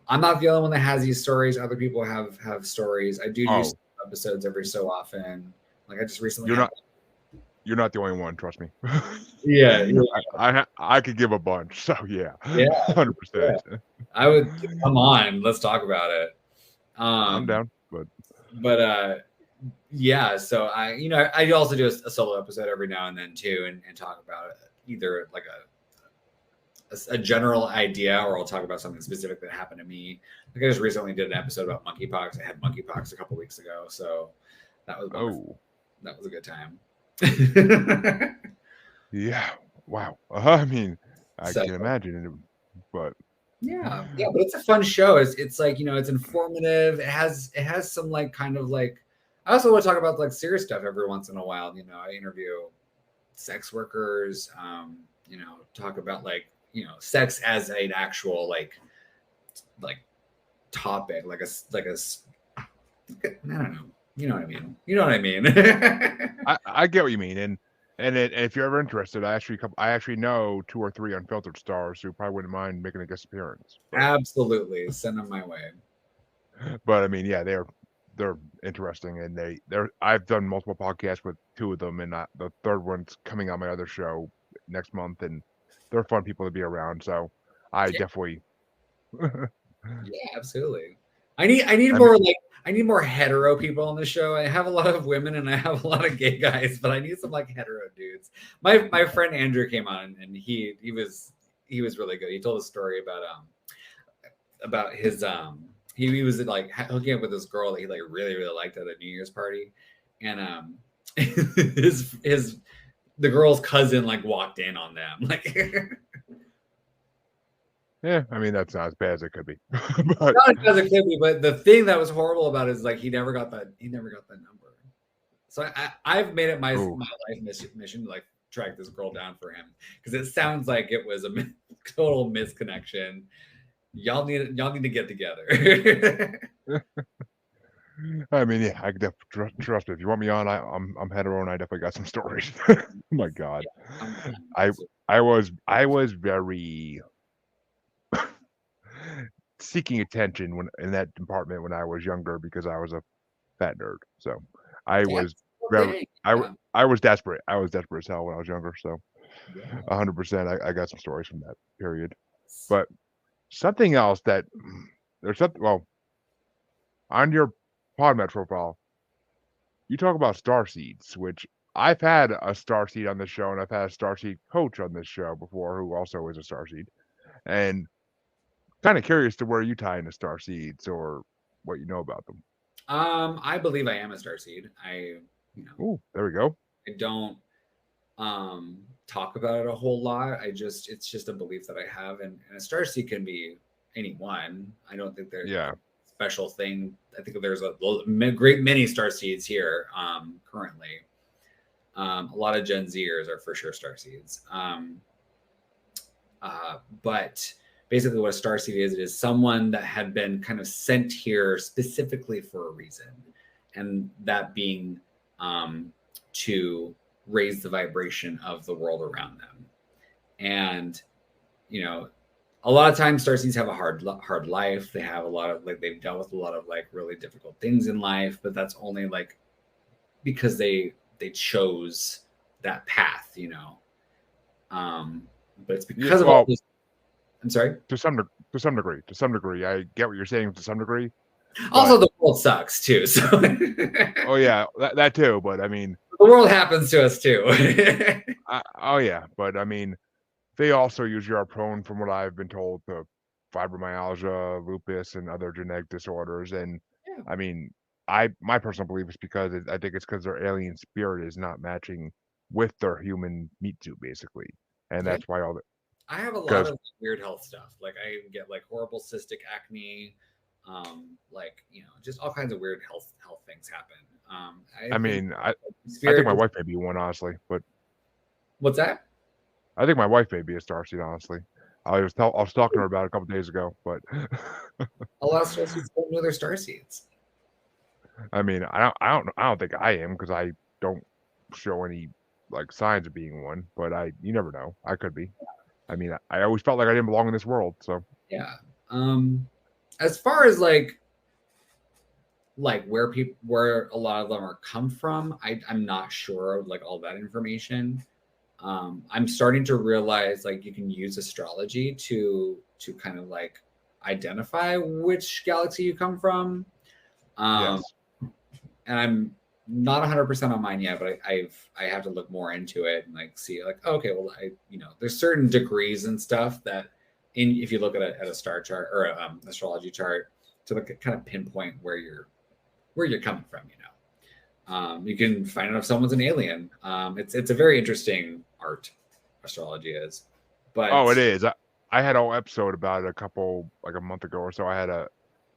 I'm not the only one that has these stories. Other people have stories. I do episodes every so often. Like I just recently. You're not the only one. Trust me. Yeah, I could give a bunch. So yeah, 100%. Yeah. I would come on. Let's talk about it. I'm down, but yeah. So I also do a solo episode every now and then too, and talk about either like a general idea, or I'll talk about something specific that happened to me. Like I just recently did an episode about monkeypox. I had monkeypox a couple weeks ago, so that was wonderful. That was a good time. Yeah. Wow. I mean, I can imagine, but yeah, but it's a fun show. It's like it's informative. It has some like kind of like. I also want to talk about like serious stuff every once in a while. I interview sex workers. Talk about like sex as an actual like topic, like a I don't know. You know what I mean? I get what you mean, and if you're ever interested, I actually know 2 or 3 unfiltered stars who probably wouldn't mind making a guest appearance. Absolutely, send them my way. But I mean, yeah, they're interesting, and I've done multiple podcasts with 2 of them, and the third one's coming on my other show next month, and they're fun people to be around. So I definitely. Yeah, absolutely. I need more hetero people on the show. I have a lot of women and I have a lot of gay guys, but I need some like hetero dudes. My friend Andrew came on, and he was really good. He told a story about his he was like hooking up with this girl that he like really really liked at a New Year's party, and the girl's cousin like walked in on them like. Yeah, I mean that's not as bad as it could be. But Not as it could be, but the thing that was horrible about it is like he never got that number. So I've made it my ooh, life mission to like track this girl down for him because it sounds like it was a total misconnection. Y'all need to get together. I mean, yeah, I could trust me. If you want me on, I'm hetero and I definitely got some stories. Oh my God, I I was very seeking attention when in that department when I was younger because I was a fat nerd. So I That's was the very thing. I was desperate. I was desperate as hell when I was younger. So Yeah. 100%, I got some stories from that period. But something else that there's something. Well, on your PodMed profile, you talk about star seeds, which I've had a star seed on this show, and I've had a star seed coach on this show before, who also is a star seed. And kind of curious to where you tie into star seeds or what you know about them. I believe I am a starseed. Oh, there we go. I don't talk about it a whole lot. It's just a belief that I have, and a starseed can be anyone. I don't think there's Yeah. a special thing. I think there's a great many starseeds here currently. A lot of Gen Zers are for sure starseeds. But basically, what a starseed is, it is someone that had been kind of sent here specifically for a reason, and that being to raise the vibration of the world around them. And you know, a lot of times starseeds have a hard life. They have a lot of like they've dealt with a lot of like really difficult things in life, but that's only like because they chose that path, you know. But it's Yeah. because of all Well, this. I'm sorry. to some degree, I get what you're saying to some degree. Also, But the world sucks too. So oh yeah, that too. But I mean, the world happens to us too. oh yeah. But I mean, they also usually are prone, from what I've been told, to fibromyalgia, lupus, and other genetic disorders. And Yeah. I mean, my personal belief is because I think it's because their alien spirit is not matching with their human meat suit, basically, and Yeah. that's why all the I have a lot because of weird health stuff. Like I get like horrible cystic acne, like just all kinds of weird health things happen. I I think mean, I think spirit. my wife may be one, honestly, but What's that? I think my wife may be a starseed, honestly. I was talking to her about it a couple days ago, but A lot of star seeds don't know their star seeds. I mean, I don't think I am because I don't show any like signs of being one, but you never know. I could be. I mean, I always felt like I didn't belong in this world, so Yeah. As far as like where a lot of them are come from, I'm not sure of like all that information. I'm starting to realize like you can use astrology to kind of like identify which galaxy you come from. Um, yes. and I'm not 100% on mine yet, but I have to look more into it and like see like okay, well there's certain degrees and stuff that if you look at a star chart or a astrology chart to like kind of pinpoint where you're coming from. You can find out if someone's an alien. It's a very interesting art, astrology is. Oh, But it is. I had a whole episode about it like a month ago or so. I had a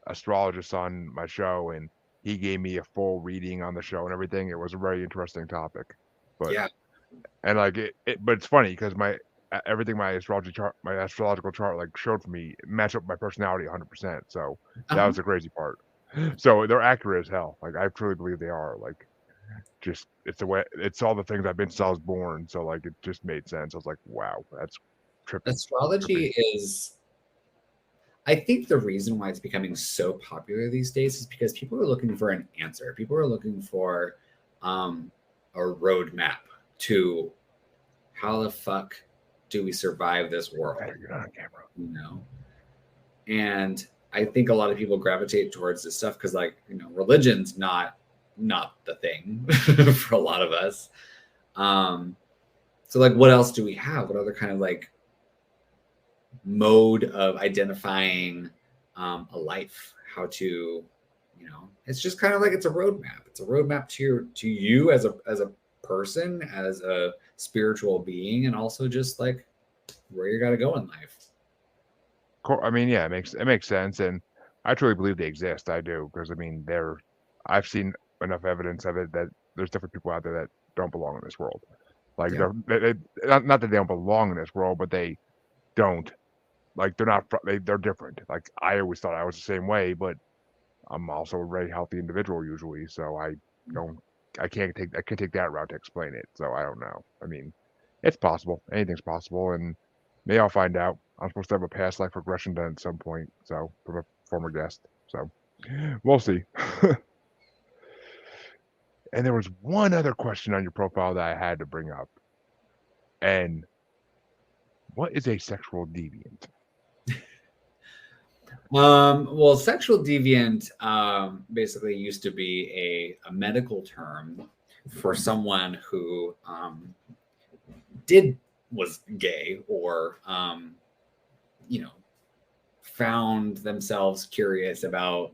astrologist on my show, and he gave me a full reading on the show and everything. It was a very interesting topic, but yeah, and like but it's funny because everything my astrological chart like showed for me matched up with my personality 100%. So that uh-huh. was the crazy part. So they're accurate as hell. Like I truly believe they are. Like just it's the way it's all the things I've been since I was born. So like it just made sense. I was like, wow, that's trippy. Trippy. Astrology is. I think the reason why it's becoming so popular these days is because people are looking for an answer. People are looking for a roadmap to how the fuck do we survive this world. You're not on camera. And I think a lot of people gravitate towards this stuff because like religion's not the thing for a lot of us. So like what else do we have? What other kind of like mode of identifying a life? How to it's just kind of like it's a roadmap. It's a roadmap to you as a person, as a spiritual being, and also just like where you got to go in life. I mean, yeah, it makes sense, and I truly believe they exist. I do because I mean, I've seen enough evidence of it that there's different people out there that don't belong in this world. Like Yeah. they not that they don't belong in this world, but they don't. Like they're not. They're different. Like I always thought I was the same way, but I'm also a very healthy individual usually, so don't. I can't take that route to explain it. So I don't know. I mean, it's possible. Anything's possible, and maybe I'll find out. I'm supposed to have a past life regression done at some point. So from a former guest. So we'll see. And there was one other question on your profile that I had to bring up. And what is a sexual deviant? Well, sexual deviant basically used to be a medical term for someone who was gay or found themselves curious about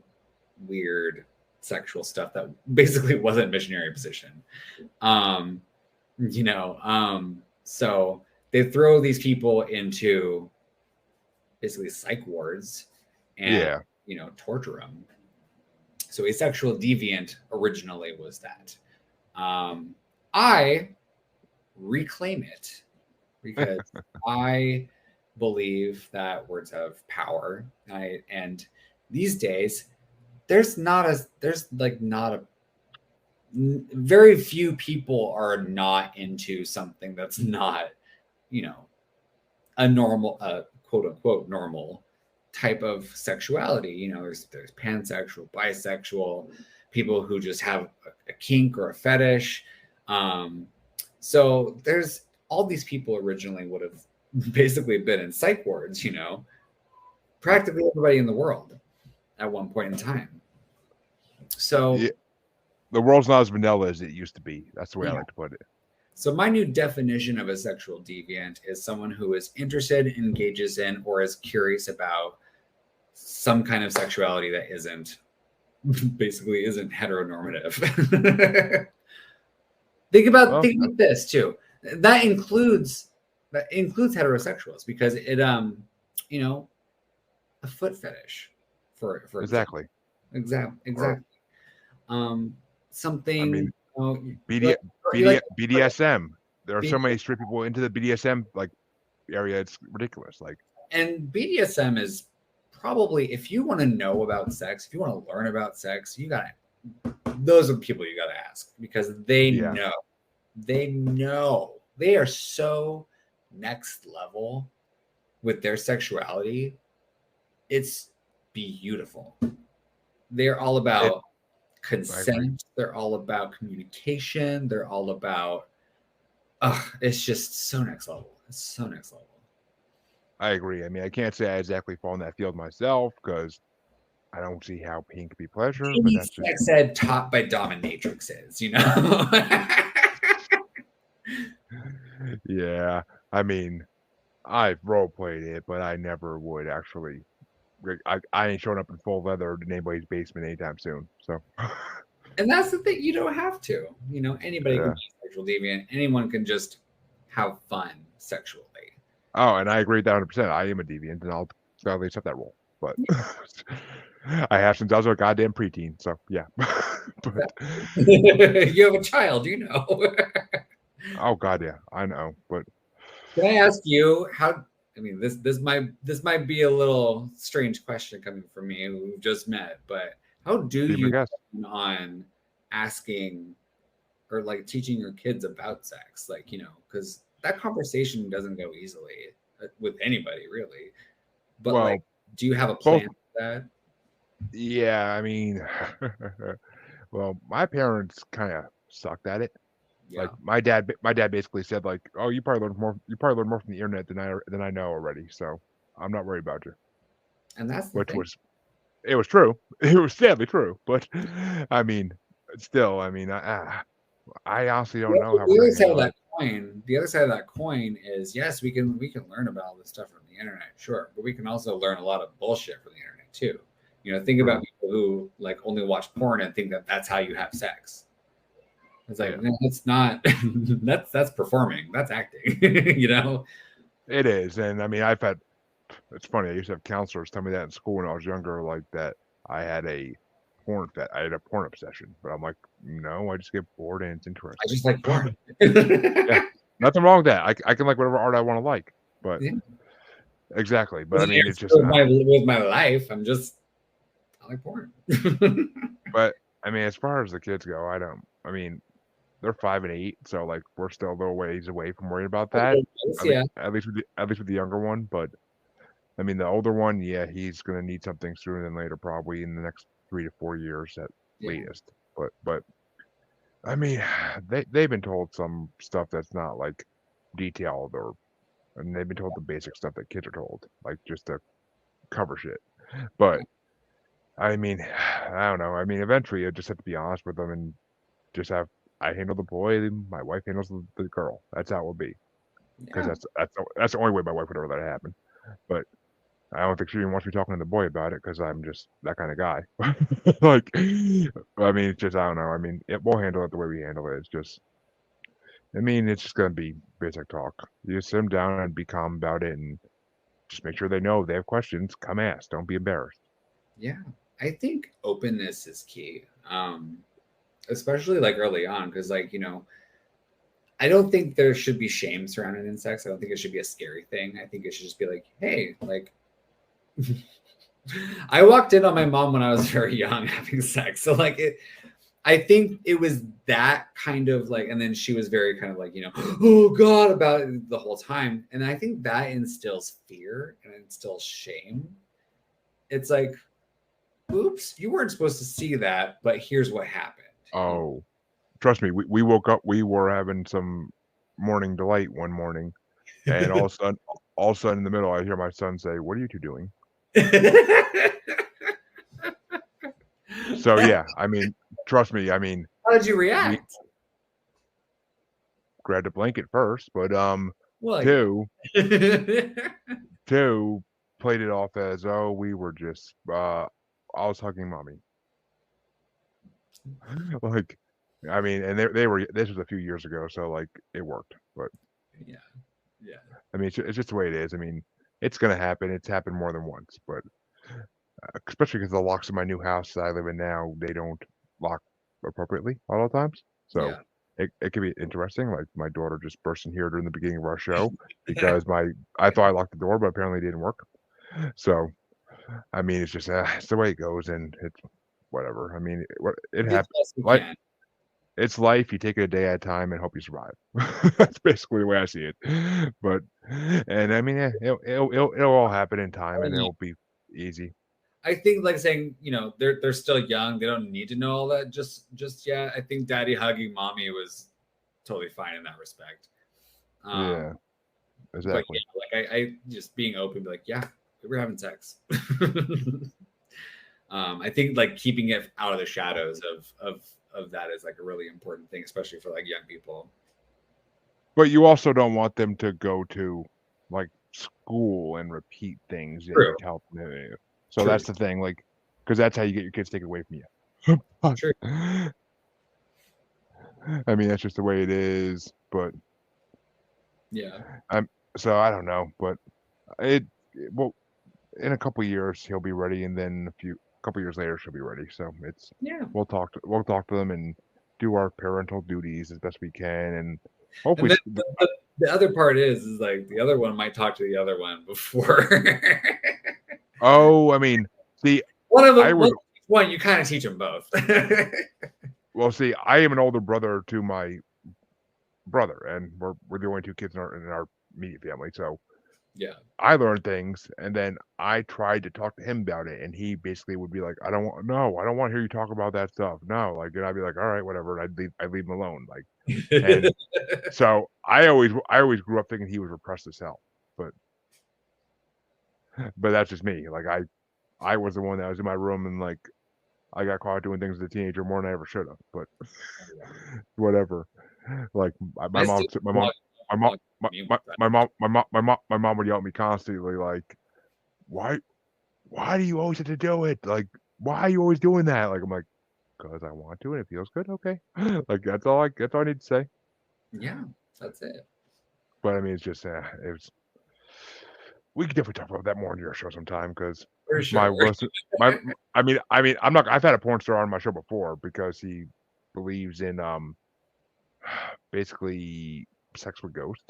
weird sexual stuff that basically wasn't missionary position. So they throw these people into basically psych wards and torture them. So a sexual deviant originally was that. I reclaim it because I believe that words have power. And these days, very few people are not into something that's not, a normal, quote unquote, normal type of sexuality. There's pansexual, bisexual, people who just have a kink or a fetish. So there's all these people originally would have basically been in psych wards, practically everybody in the world at one point in time. So the world's not as vanilla as it used to be. That's the way I like to put it. So my new definition of a sexual deviant is someone who is interested, engages in, or is curious about some kind of sexuality that isn't heteronormative. Think about this too. That includes heterosexuals because it a foot fetish for exactly. Something. I mean, BDSM. There are so many straight people into the BDSM area. It's ridiculous. And BDSM is probably, if you want to know about sex, if you want to learn about sex, those are the people you got to ask because they know. They are so next level with their sexuality. It's beautiful. They're all about consent. They're all about communication. They're all about, it's just so next level. It's so next level. I agree. I mean, I can't say I exactly fall in that field myself because I don't see how pain could be pleasure. But that's sex ed taught by dominatrixes, Yeah, I mean, I've role played it, but I never would actually. I ain't showing up in full leather in anybody's basement anytime soon. So, and that's the thing. You don't have to. Anybody can be a sexual deviant. Anyone can just have fun sexually. Oh, and I agree with that 100%. I am a deviant, and I'll gladly accept that role. But I have since I was a goddamn preteen. So yeah. But you have a child, Oh God, yeah, I know. But can I ask you how? I mean, this might be a little strange question coming from me who just met, but how do you plan on asking or teaching your kids about sex? Because that conversation doesn't go easily with anybody really. But do you have a plan for that? Yeah, I mean, well, my parents kind of sucked at it. Yeah. My dad basically said "Oh, you probably learn more from the internet than I know already, so I'm not worried about you." And that's it was true. It was sadly true, but I mean, still, I mean, I honestly don't know how. The other side of that coin. The other side of that coin is yes, we can learn about all this stuff from the internet, sure, but we can also learn a lot of bullshit from the internet too. Think about people who only watch porn and think that that's how you have sex. It's no, it's not. that's performing. That's acting. It is, and I mean, I've had it's funny. I used to have counselors tell me that in school when I was younger, like that I had a I had a porn obsession. But I'm like, no, I just get bored and it's I interesting. just like porn. Yeah, nothing wrong with that. I can like whatever art I want to like. But Yeah. exactly. But I Doesn't mean, it's just. interfere with my life. I like porn. But I mean, as far as the kids go, I don't. I mean, they're 5 and 8, so like we're still a little ways away from worrying about that. Yeah. At least with the younger one. But I mean, the older one, yeah, he's gonna need something sooner than later, probably in the next 3 to 4 years at Yeah. latest. But I mean, they've been told some stuff that's not like detailed or, and they've been told the basic stuff that kids are told, like just to cover shit. But I mean, I don't know. I mean, eventually you just have to be honest with them and just have I handle the boy, my wife handles the girl. That's how it will be. Because Yeah. that's the only way my wife would ever let it happen. But I don't think she even wants me talking to the boy about it because I'm just that kind of guy. Like, I mean, it's just I don't know. I mean, we'll handle it the way we handle it. It's just, I mean, it's just gonna be basic talk. You just sit them down and be calm about it, and just make sure they know if they have questions. Come ask. Don't be embarrassed. Yeah. I think openness is key. Especially like early on, because like, I don't think there should be shame surrounding insects. I don't think it should be a scary thing. I think it should just be like, hey, like I walked in on my mom when I was very young having sex. So like I think it was that kind of like, and then she was very kind of like, oh God, about it the whole time. And I think that instills fear and instills shame. It's like, oops, you weren't supposed to see that, but here's what happened. Oh, trust me. We woke up. We were having some morning delight one morning, and all of a sudden, in the middle, I hear my son say, "What are you two doing?" So yeah, I mean, trust me. I mean, How did you we react? grabbed a blanket first, but Well, yeah. two two played it off as, oh, we were just I was hugging mommy. Like, I mean, and they were this was a few years ago, so like it worked. But Yeah. Yeah. I mean, it's just the way it is. I mean, it's gonna happen. It's happened more than once, but especially because the locks in my new house that I live in now, they don't lock appropriately a lot of times. So Yeah. it can be interesting. Like my daughter just burst in here during the beginning of our show because I thought I locked the door, but apparently it didn't work. So I mean, it's just it's the way it goes, and it's whatever. I mean, it Get the happens. best you Like can. it's life. You take it a day at a time and hope you survive. That's basically the way I see it. But and I mean, it'll all happen in time, and it'll be easy. I think like saying, they're still young. They don't need to know all that just yet. I think daddy hugging mommy was totally fine in that respect. Yeah, But exactly. yeah, like I just being open, be like, yeah, we're having sex. I think like keeping it out of the shadows of that is like a really important thing, especially for like young people. But you also don't want them to go to like school and repeat things that you True. tell them to do. So True. that's the thing, like, because that's how you get your kids taken away from you. True. I mean, that's just the way it is. But Yeah. so I don't know, but it well, in a couple years he'll be ready, and then couple years later she'll be ready. So it's Yeah. we'll talk to them and do our parental duties as best we can, and And hopefully then the other part is like the other one might talk to the other one before. oh, I mean, see, One of I them, was one you kind of teach them both. well, see, I am an older brother to my brother, and we're the only two kids in our immediate family. So Yeah. I learned things, and then I tried to talk to him about it, and he basically would be like, I don't want to hear you talk about that stuff. No, like, and I'd be like, all right, whatever. And I'd leave him alone. Like, and so I always grew up thinking he was repressed as hell, but that's just me. Like I was the one that was in my room and like I got caught doing things as a teenager more than I ever should have. But whatever. Like my I mom, still log, my mom, log my mom would yell at me constantly like, why do you always have to do it? Like, why are you always doing that? Like, I'm like, because I want to and it feels good. Okay. Like that's all I need to say. Yeah, that's it. But I mean, it's just, we could definitely talk about that more on your show sometime because For my sure. roast, my, I'm not. I've had a porn star on my show before because he believes in basically sex with ghosts.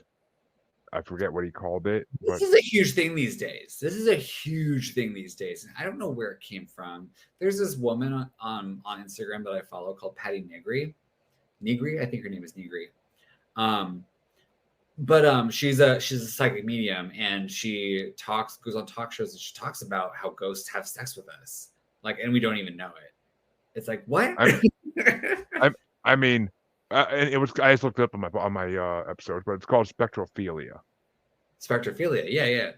I forget what he called it, This but is a huge thing these days. This is a huge thing these days. And I don't know where it came from. There's this woman on Instagram that I follow called Patty Negri. Negri, I think her name is Negri. But she's a psychic medium, and she goes on talk shows, and she talks about how ghosts have sex with us, like, and we don't even know it. It's like, what? I mean, and it was. I just looked it up on my episodes, but it's called spectrophilia. Spectrophilia, yeah.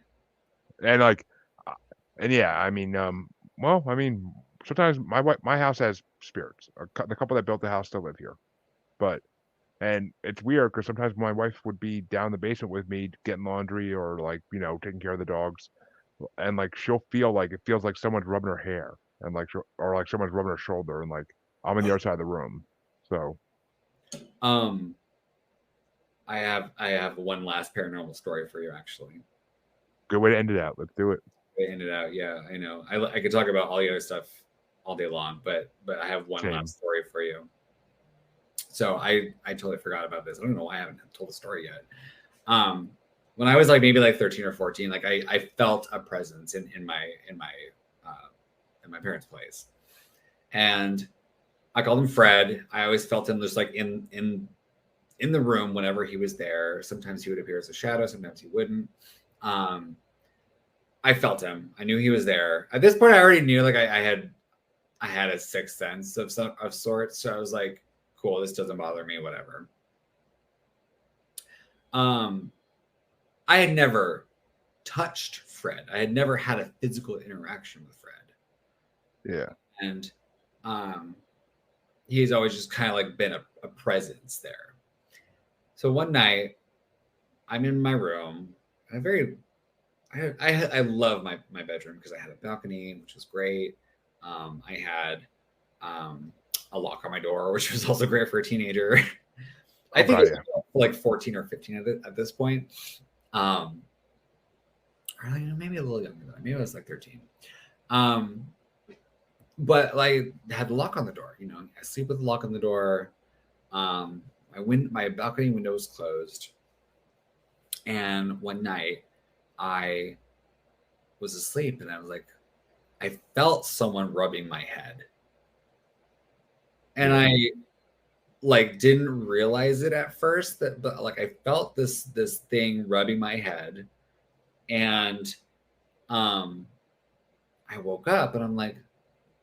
And like, and yeah, I mean, well, I mean, sometimes my house has spirits. The couple that built the house still live here, but and it's weird because sometimes my wife would be down in the basement with me getting laundry or like taking care of the dogs, and like she'll feel like it feels like someone's rubbing her hair and like or like someone's rubbing her shoulder, and like I'm in the other side of the room, so. Um, I have one last paranormal story for you, actually. Good way to end it out. Let's do it. They ended out, yeah. I know. I could talk about all the other stuff all day long, but I have one Same. last story for you. So I totally forgot about this. I don't know why I haven't told the story yet. When I was like maybe like 13 or 14, like I felt a presence in my parents' place, and I called him Fred. I always felt him just like in the room whenever he was there. Sometimes he would appear as a shadow, sometimes he wouldn't. I felt him. I knew he was there. At this point, I already knew like I had a sixth sense of sorts. So I was like, cool, this doesn't bother me, whatever. I had never touched Fred. I had never had a physical interaction with Fred. Yeah. And he's always just kind of like been a presence there. So one night, I'm in my room. I love my bedroom because I had a balcony, which was great. I had a lock on my door, which was also great for a teenager. I think it was like 14 or 15 at this point. Or maybe a little younger than that. Maybe I was like 13. But like had the lock on the door, I sleep with the lock on the door. My balcony window was closed. And one night I was asleep and I felt someone rubbing my head. And I like didn't realize it at first but like I felt this thing rubbing my head, and I woke up and I'm like,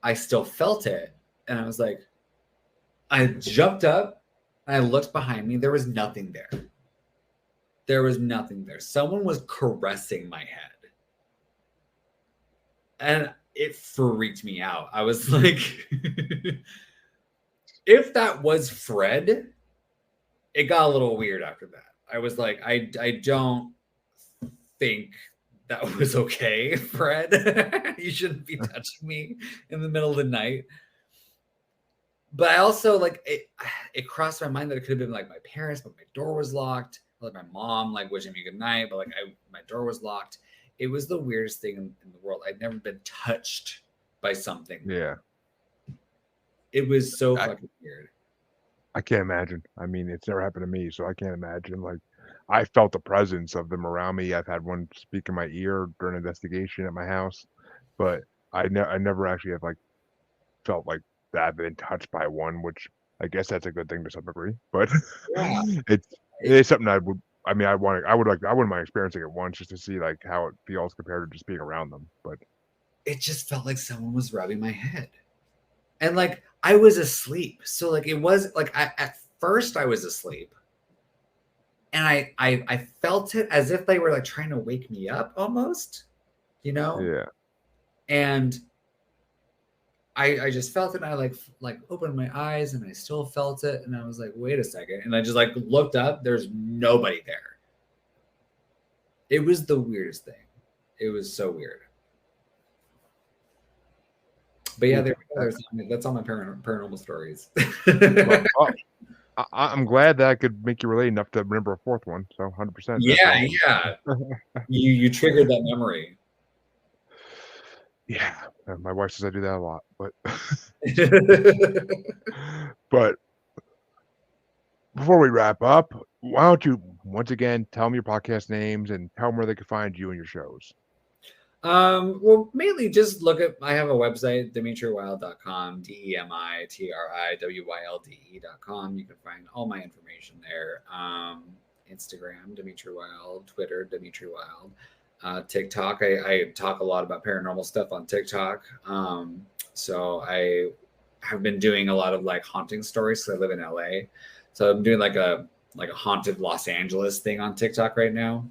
I still felt it. And I was like, I jumped up and I looked behind me. There was nothing there. There was nothing there. Someone was caressing my head. And it freaked me out. I was like, if that was Fred, it got a little weird after that. I was like, I don't think that was okay, Fred. You shouldn't be touching me in the middle of the night. But I also like it crossed my mind that it could have been like my parents, but my door was locked. Like my mom like wishing me good night, but like my door was locked. It was the weirdest thing in the world. I'd never been touched by something. Yeah. It was so fucking weird. I can't imagine. I mean, it's never happened to me, so I can't imagine. Like, I felt the presence of them around me. I've had one speak in my ear during an investigation at my house, but I never actually have like felt like that I've been touched by one, which I guess that's a good thing to some degree. But Yeah. it's something I wouldn't mind experiencing it once just to see like how it feels compared to just being around them. But it just felt like someone was rubbing my head. And like I was asleep. So like it was like at first I was asleep. And I felt it as if they were like trying to wake me up almost, Yeah. And I just felt it, and I like opened my eyes and I still felt it, and I was like, wait a second. And I just like looked up, there's nobody there. It was the weirdest thing. It was so weird. But yeah, that's all my paranormal stories. I'm glad that I could make you relate enough to remember a fourth one. So 100%. That's Yeah, awesome. yeah. You triggered that memory. Yeah, my wife says I do that a lot, but before we wrap up, why don't you once again tell them your podcast names and tell them where they can find you and your shows? Well, mainly just look at, I have a website, DemitriWylde.com, DemitriWylde.com. You can find all my information there. Instagram, Demi Wylde, Twitter, Demi Wylde, TikTok. I talk a lot about paranormal stuff on TikTok. So I have been doing a lot of like haunting stories. So I live in LA. So I'm doing like a haunted Los Angeles thing on TikTok right now.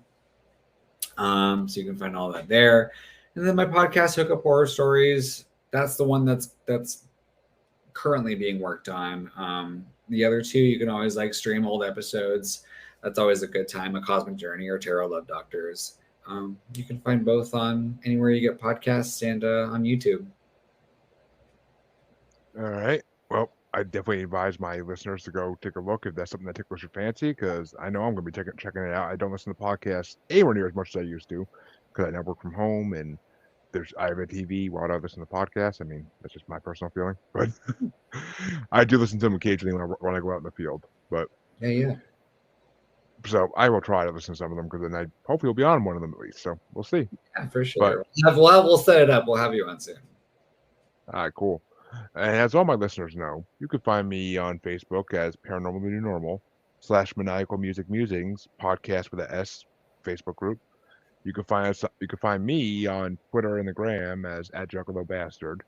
So you can find all that there. And then my podcast, Hookup Horror Stories, that's the one that's currently being worked on. The other two, you can always like stream old episodes. That's always a good time. A Cosmic Journey or Tarot Love Doctors. You can find both on anywhere you get podcasts and on YouTube. All right. Well, I definitely advise my listeners to go take a look if that's something that tickles your fancy, because I know I'm going to be checking it out. I don't listen to podcasts anywhere near as much as I used to, because I now work from home and I have a TV while I listen to podcasts. I mean, that's just my personal feeling, but I do listen to them occasionally when I go out in the field. But Yeah. so I will try to listen to some of them, because then I hopefully will be on one of them at least. So we'll see. Yeah, for sure. We'll set it up. We'll have you on soon. All right, cool. And as all my listeners know, you can find me on Facebook as Paranormal the New Normal / Maniacal Music Musings podcast with a S Facebook group. You can find me on Twitter and the Gram as @JuggaloBastard.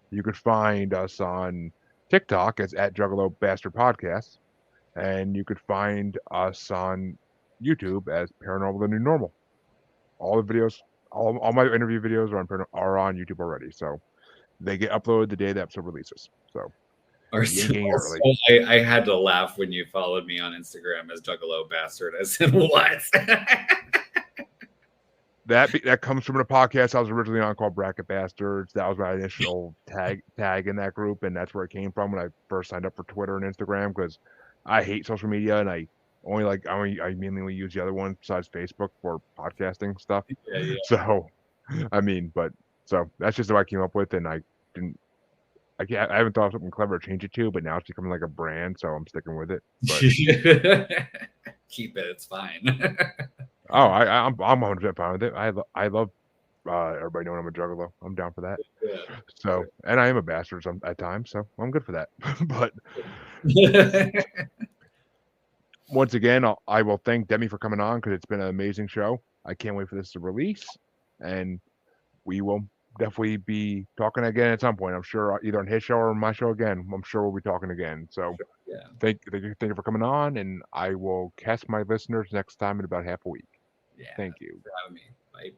You can find us on TikTok as @JuggaloBastard Podcast, and you could find us on YouTube as Paranormal the New Normal. All the videos, all my interview videos are on YouTube already, so they get uploaded the day the episode releases. So Also, I had to laugh when you followed me on Instagram as Juggalo Bastard. As in what? That comes from a podcast I was originally on called Bracket Bastards. That was my initial tag in that group, and that's where it came from when I first signed up for Twitter and Instagram, because I hate social media and I mainly use the other one besides Facebook for podcasting stuff. Yeah. So, I mean, so that's just what I came up with, and I haven't thought of something clever to change it to, but now it's becoming like a brand, so I'm sticking with it. But keep it; it's fine. I'm 100% fine with it. I love everybody knowing I'm a juggalo. I'm down for that. Yeah. So, and I am a bastard at times, so I'm good for that. But once again, I will thank Demi for coming on, because it's been an amazing show. I can't wait for this to release, and we will definitely be talking again at some point. I'm sure either on his show or my show again. I'm sure we'll be talking again. So Yeah. thank you for coming on, and I will catch my listeners next time in about half a week. Yeah. Thank you For having me. Bye.